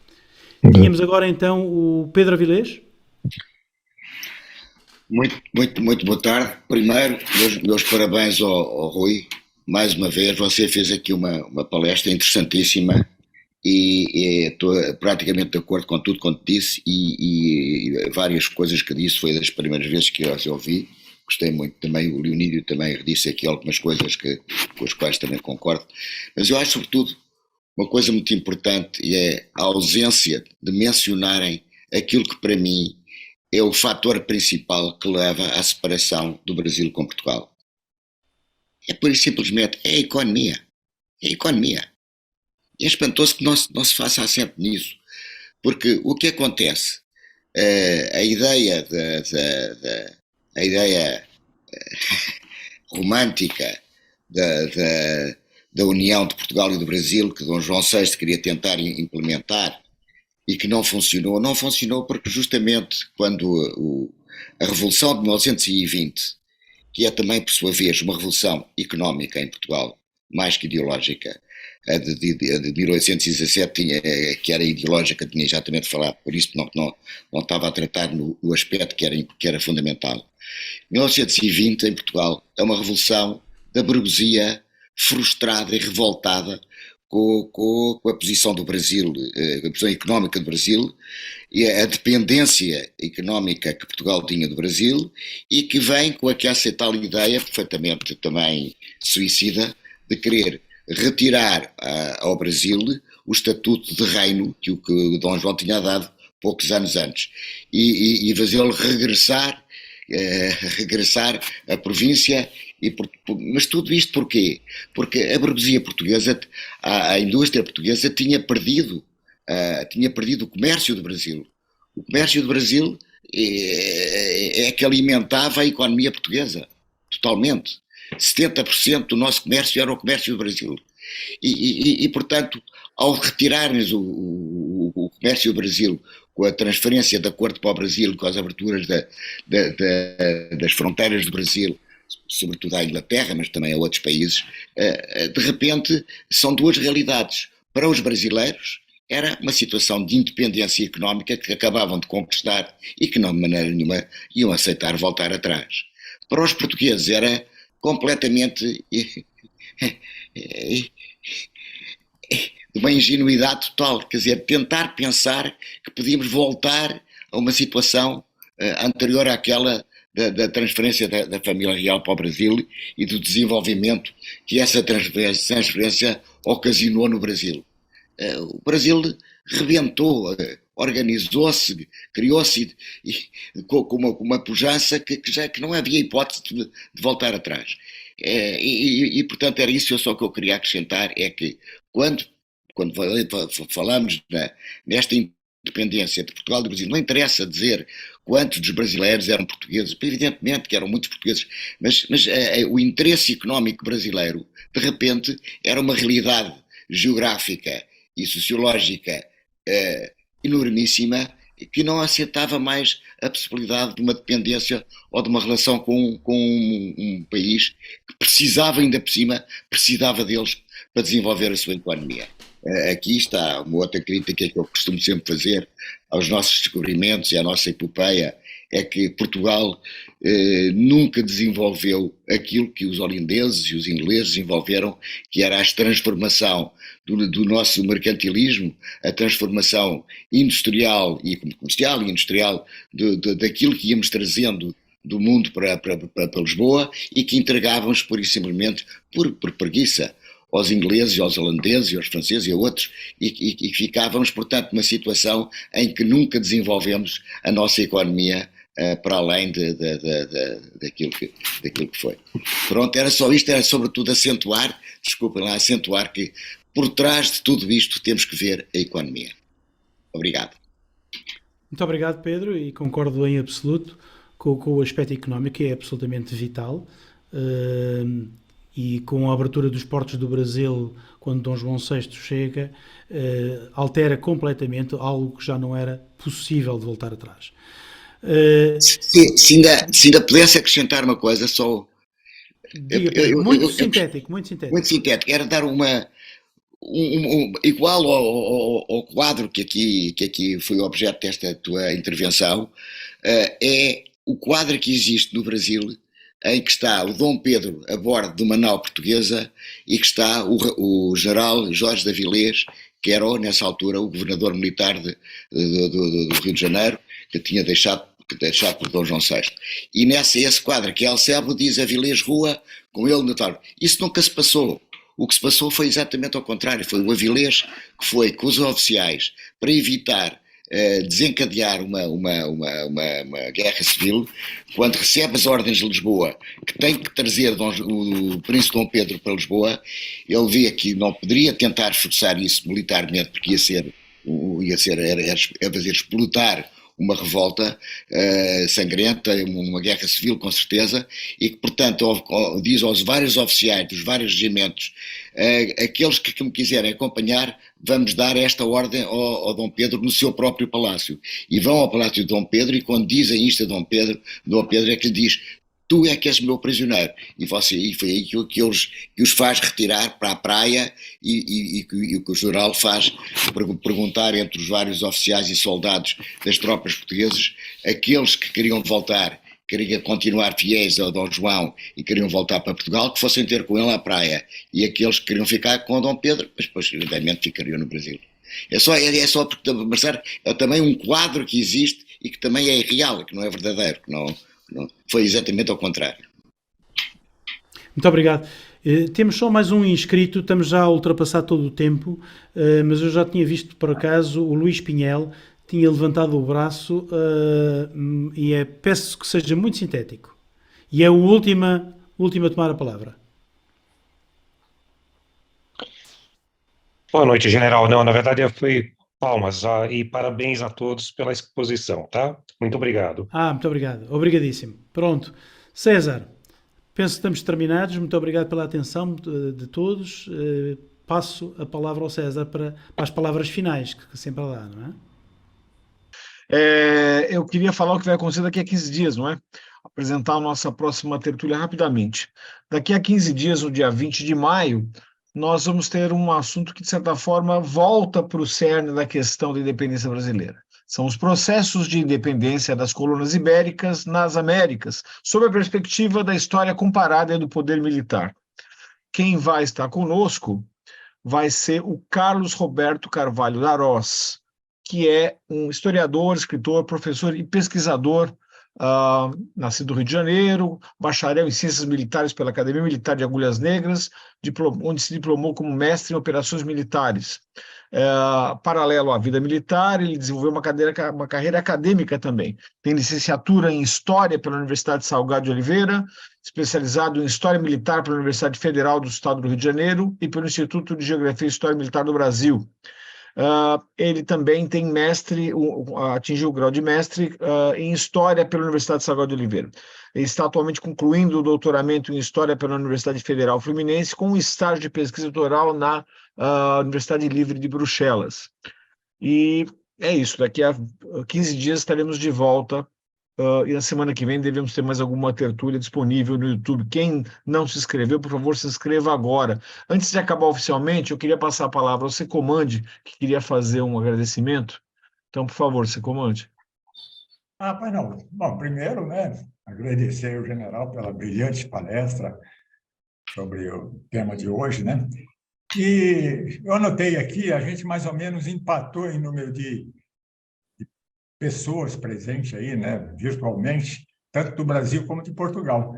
Tínhamos agora então o Pedro Avilés. Muito boa tarde. Primeiro, meus parabéns ao Rui. Mais uma vez, você fez aqui uma palestra interessantíssima e estou praticamente de acordo com tudo quanto disse e várias coisas que disse, foi das primeiras vezes que eu as ouvi. Gostei muito também, o Leonídio também disse aqui algumas coisas com as quais também concordo, mas eu acho sobretudo uma coisa muito importante e é a ausência de mencionarem aquilo que para mim é o fator principal que leva à separação do Brasil com Portugal. É pura e simplesmente a economia. É a economia. E é espantoso que não se faça acento nisso, porque o que acontece, a ideia romântica da união de Portugal e do Brasil, que Dom João VI queria tentar implementar e que não funcionou porque justamente quando a Revolução de 1920, que é também, por sua vez, uma revolução económica em Portugal, mais que ideológica, a de 1817, que era ideológica, tinha exatamente falado, por isso não estava a tratar no aspecto que era fundamental. 1920, em Portugal, é uma revolução da burguesia frustrada e revoltada com a posição do Brasil, a posição económica do Brasil, e a dependência económica que Portugal tinha do Brasil, e que vem com essa tal ideia, perfeitamente também suicida, de querer retirar ao Brasil o estatuto de reino que o Dom João tinha dado poucos anos antes, e fazê-lo regressar a província. Mas tudo isto porquê? Porque a burguesia portuguesa, a indústria portuguesa tinha perdido o comércio do Brasil. O comércio do Brasil é que alimentava a economia portuguesa, totalmente. 70% do nosso comércio era o comércio do Brasil. E portanto, ao retirarmos o comércio do Brasil com a transferência de acordo para o Brasil, com as aberturas das fronteiras do Brasil, sobretudo à Inglaterra, mas também a outros países, de repente são duas realidades. Para os brasileiros era uma situação de independência económica que acabavam de conquistar e que não de maneira nenhuma iam aceitar voltar atrás. Para os portugueses era completamente de uma ingenuidade total, quer dizer, tentar pensar que podíamos voltar a uma situação anterior àquela da transferência da família real para o Brasil e do desenvolvimento que essa transferência ocasionou no Brasil. O Brasil rebentou, organizou-se, criou-se com uma pujança que não havia hipótese de voltar atrás. Portanto, era isso só que eu queria acrescentar, é que quando falamos nesta independência de Portugal e do Brasil, não interessa dizer quantos dos brasileiros eram portugueses, evidentemente que eram muitos portugueses, mas o interesse económico brasileiro, de repente, era uma realidade geográfica e sociológica enormíssima, que não aceitava mais a possibilidade de uma dependência ou de uma relação com um país que precisava, ainda por cima, precisava deles para desenvolver a sua economia. Aqui está uma outra crítica que eu costumo sempre fazer aos nossos descobrimentos e à nossa epopeia, é que Portugal nunca desenvolveu aquilo que os holandeses e os ingleses desenvolveram, que era a transformação do nosso mercantilismo, a transformação industrial e comercial e industrial daquilo que íamos trazendo do mundo para Lisboa e que entregávamos pura e simplesmente por preguiça aos ingleses, aos holandeses, aos franceses e a outros, e ficávamos, portanto, numa situação em que nunca desenvolvemos a nossa economia para além daquilo que foi. Pronto, era só isto, era sobretudo acentuar que por trás de tudo isto temos que ver a economia. Obrigado. Muito obrigado, Pedro, e concordo em absoluto com o aspecto económico, que é absolutamente vital. E com a abertura dos portos do Brasil, quando Dom João VI chega, altera completamente algo que já não era possível de voltar atrás. Se ainda pudesse acrescentar uma coisa, só... Muito sintético. Muito sintético. Era dar igual ao quadro que aqui foi objeto desta tua intervenção, é o quadro que existe no Brasil, em que está o Dom Pedro a bordo de uma nau portuguesa e que está o general Jorge de Avilés, que era nessa altura o governador militar do Rio de Janeiro, que tinha deixado por Dom João VI. E esse quadro que é Alcebo diz Avilés Rua, com ele notável. Isso nunca se passou. O que se passou foi exatamente ao contrário. Foi o Avilés que foi com os oficiais para evitar desencadear uma guerra civil, quando recebe as ordens de Lisboa, que tem que trazer o príncipe Dom Pedro para Lisboa, ele vê que não poderia tentar forçar isso militarmente, porque ia fazer explotar uma revolta sangrenta, uma guerra civil com certeza, e que portanto diz aos vários oficiais dos vários regimentos, aqueles que me quiserem acompanhar, vamos dar esta ordem ao Dom Pedro no seu próprio palácio. E vão ao palácio de Dom Pedro, e quando dizem isto a Dom Pedro é que lhe diz: tu é que és meu prisioneiro. E foi aí que os faz retirar para a praia, e o que o general faz perguntar entre os vários oficiais e soldados das tropas portuguesas, aqueles que queriam voltar queriam continuar fiéis ao Dom João e queriam voltar para Portugal, que fossem ter com ele à praia. E aqueles que queriam ficar com o Dom Pedro, mas depois, evidentemente, ficariam no Brasil. É só porque, Marcelo, é também um quadro que existe e que também é irreal, que não é verdadeiro, que não foi exatamente ao contrário. Muito obrigado. Temos só mais um inscrito, estamos já a ultrapassar todo o tempo, mas eu já tinha visto, por acaso, o Luís Pinhel tinha levantado o braço e peço que seja muito sintético. E é o último a tomar a palavra. Boa noite, general. Não, na verdade foi palmas e parabéns a todos pela exposição, tá? Muito obrigado. Muito obrigado. Obrigadíssimo. Pronto. César, penso que estamos terminados. Muito obrigado pela atenção de todos. Passo a palavra ao César para as palavras finais, que sempre dá, não é? Eu queria falar o que vai acontecer daqui a 15 dias, não é? Apresentar a nossa próxima tertúlia rapidamente. Daqui a 15 dias, no dia 20 de maio, nós vamos ter um assunto que, de certa forma, volta para o cerne da questão da independência brasileira. São os processos de independência das colônias ibéricas nas Américas, sob a perspectiva da história comparada e do poder militar. Quem vai estar conosco vai ser o Carlos Roberto Carvalho Darós, que é um historiador, escritor, professor e pesquisador, nascido no Rio de Janeiro, bacharel em Ciências Militares pela Academia Militar de Agulhas Negras, onde se diplomou como mestre em operações militares. Paralelo à vida militar, ele desenvolveu uma carreira acadêmica também. Tem licenciatura em História pela Universidade Salgado de Oliveira, especializado em História Militar pela Universidade Federal do Estado do Rio de Janeiro e pelo Instituto de Geografia e História Militar do Brasil. Ele também tem atingiu o grau de mestre em História pela Universidade Salgado de Oliveira. Ele está atualmente concluindo o doutoramento em História pela Universidade Federal Fluminense, com um estágio de pesquisa doutoral na Universidade Livre de Bruxelas. E é isso, daqui a 15 dias estaremos de volta, e na semana que vem devemos ter mais alguma tertúlia disponível no YouTube. Quem não se inscreveu, por favor, se inscreva agora. Antes de acabar oficialmente, eu queria passar a palavra ao Secomande, que queria fazer um agradecimento. Então, por favor, Secomande. Pois não. Bom, primeiro, né, agradecer ao general pela brilhante palestra sobre o tema de hoje, né? E eu anotei aqui, a gente mais ou menos empatou em número de pessoas presentes aí, né, virtualmente, tanto do Brasil como de Portugal,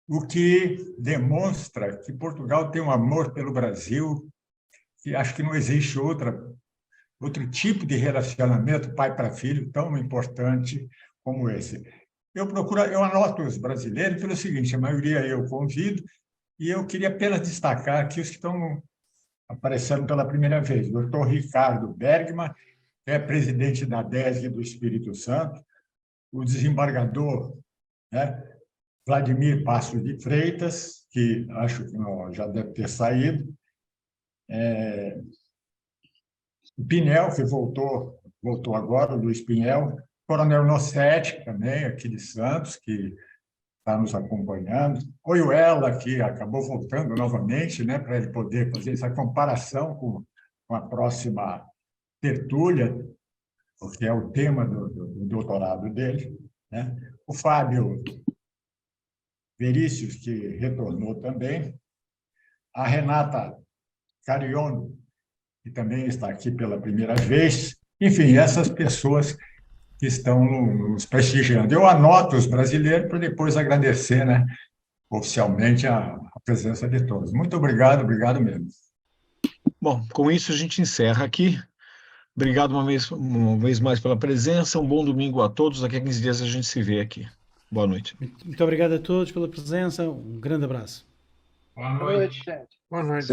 o que demonstra que Portugal tem um amor pelo Brasil, que acho que não existe outro tipo de relacionamento pai para filho tão importante como esse. Eu anoto os brasileiros pelo seguinte: a maioria eu convido, e eu queria apenas destacar aqui os que estão aparecendo pela primeira vez. O Dr. Ricardo Bergman, que é presidente da DESG do Espírito Santo, o desembargador, né, Vladimir Passos de Freitas, que acho que já deve ter saído, o Pinel, que voltou agora, o Luiz Pinel, Coronel Nossetti, também, aqui de Santos, que está nos acompanhando, Oyuela, que acabou voltando novamente, né, para ele poder fazer essa comparação com a próxima tertúlia, porque é o tema do doutorado dele, né? O Fábio Verícios, que retornou também, a Renata Carione, que também está aqui pela primeira vez. Enfim, essas pessoas que estão nos prestigiando. Eu anoto os brasileiros para depois agradecer, né, oficialmente a presença de todos. Muito obrigado mesmo. Bom, com isso a gente encerra aqui. Obrigado uma vez mais pela presença. Um bom domingo a todos. Daqui a 15 dias a gente se vê aqui. Boa noite. Muito obrigado a todos pela presença. Um grande abraço. Boa noite, gente. Boa noite.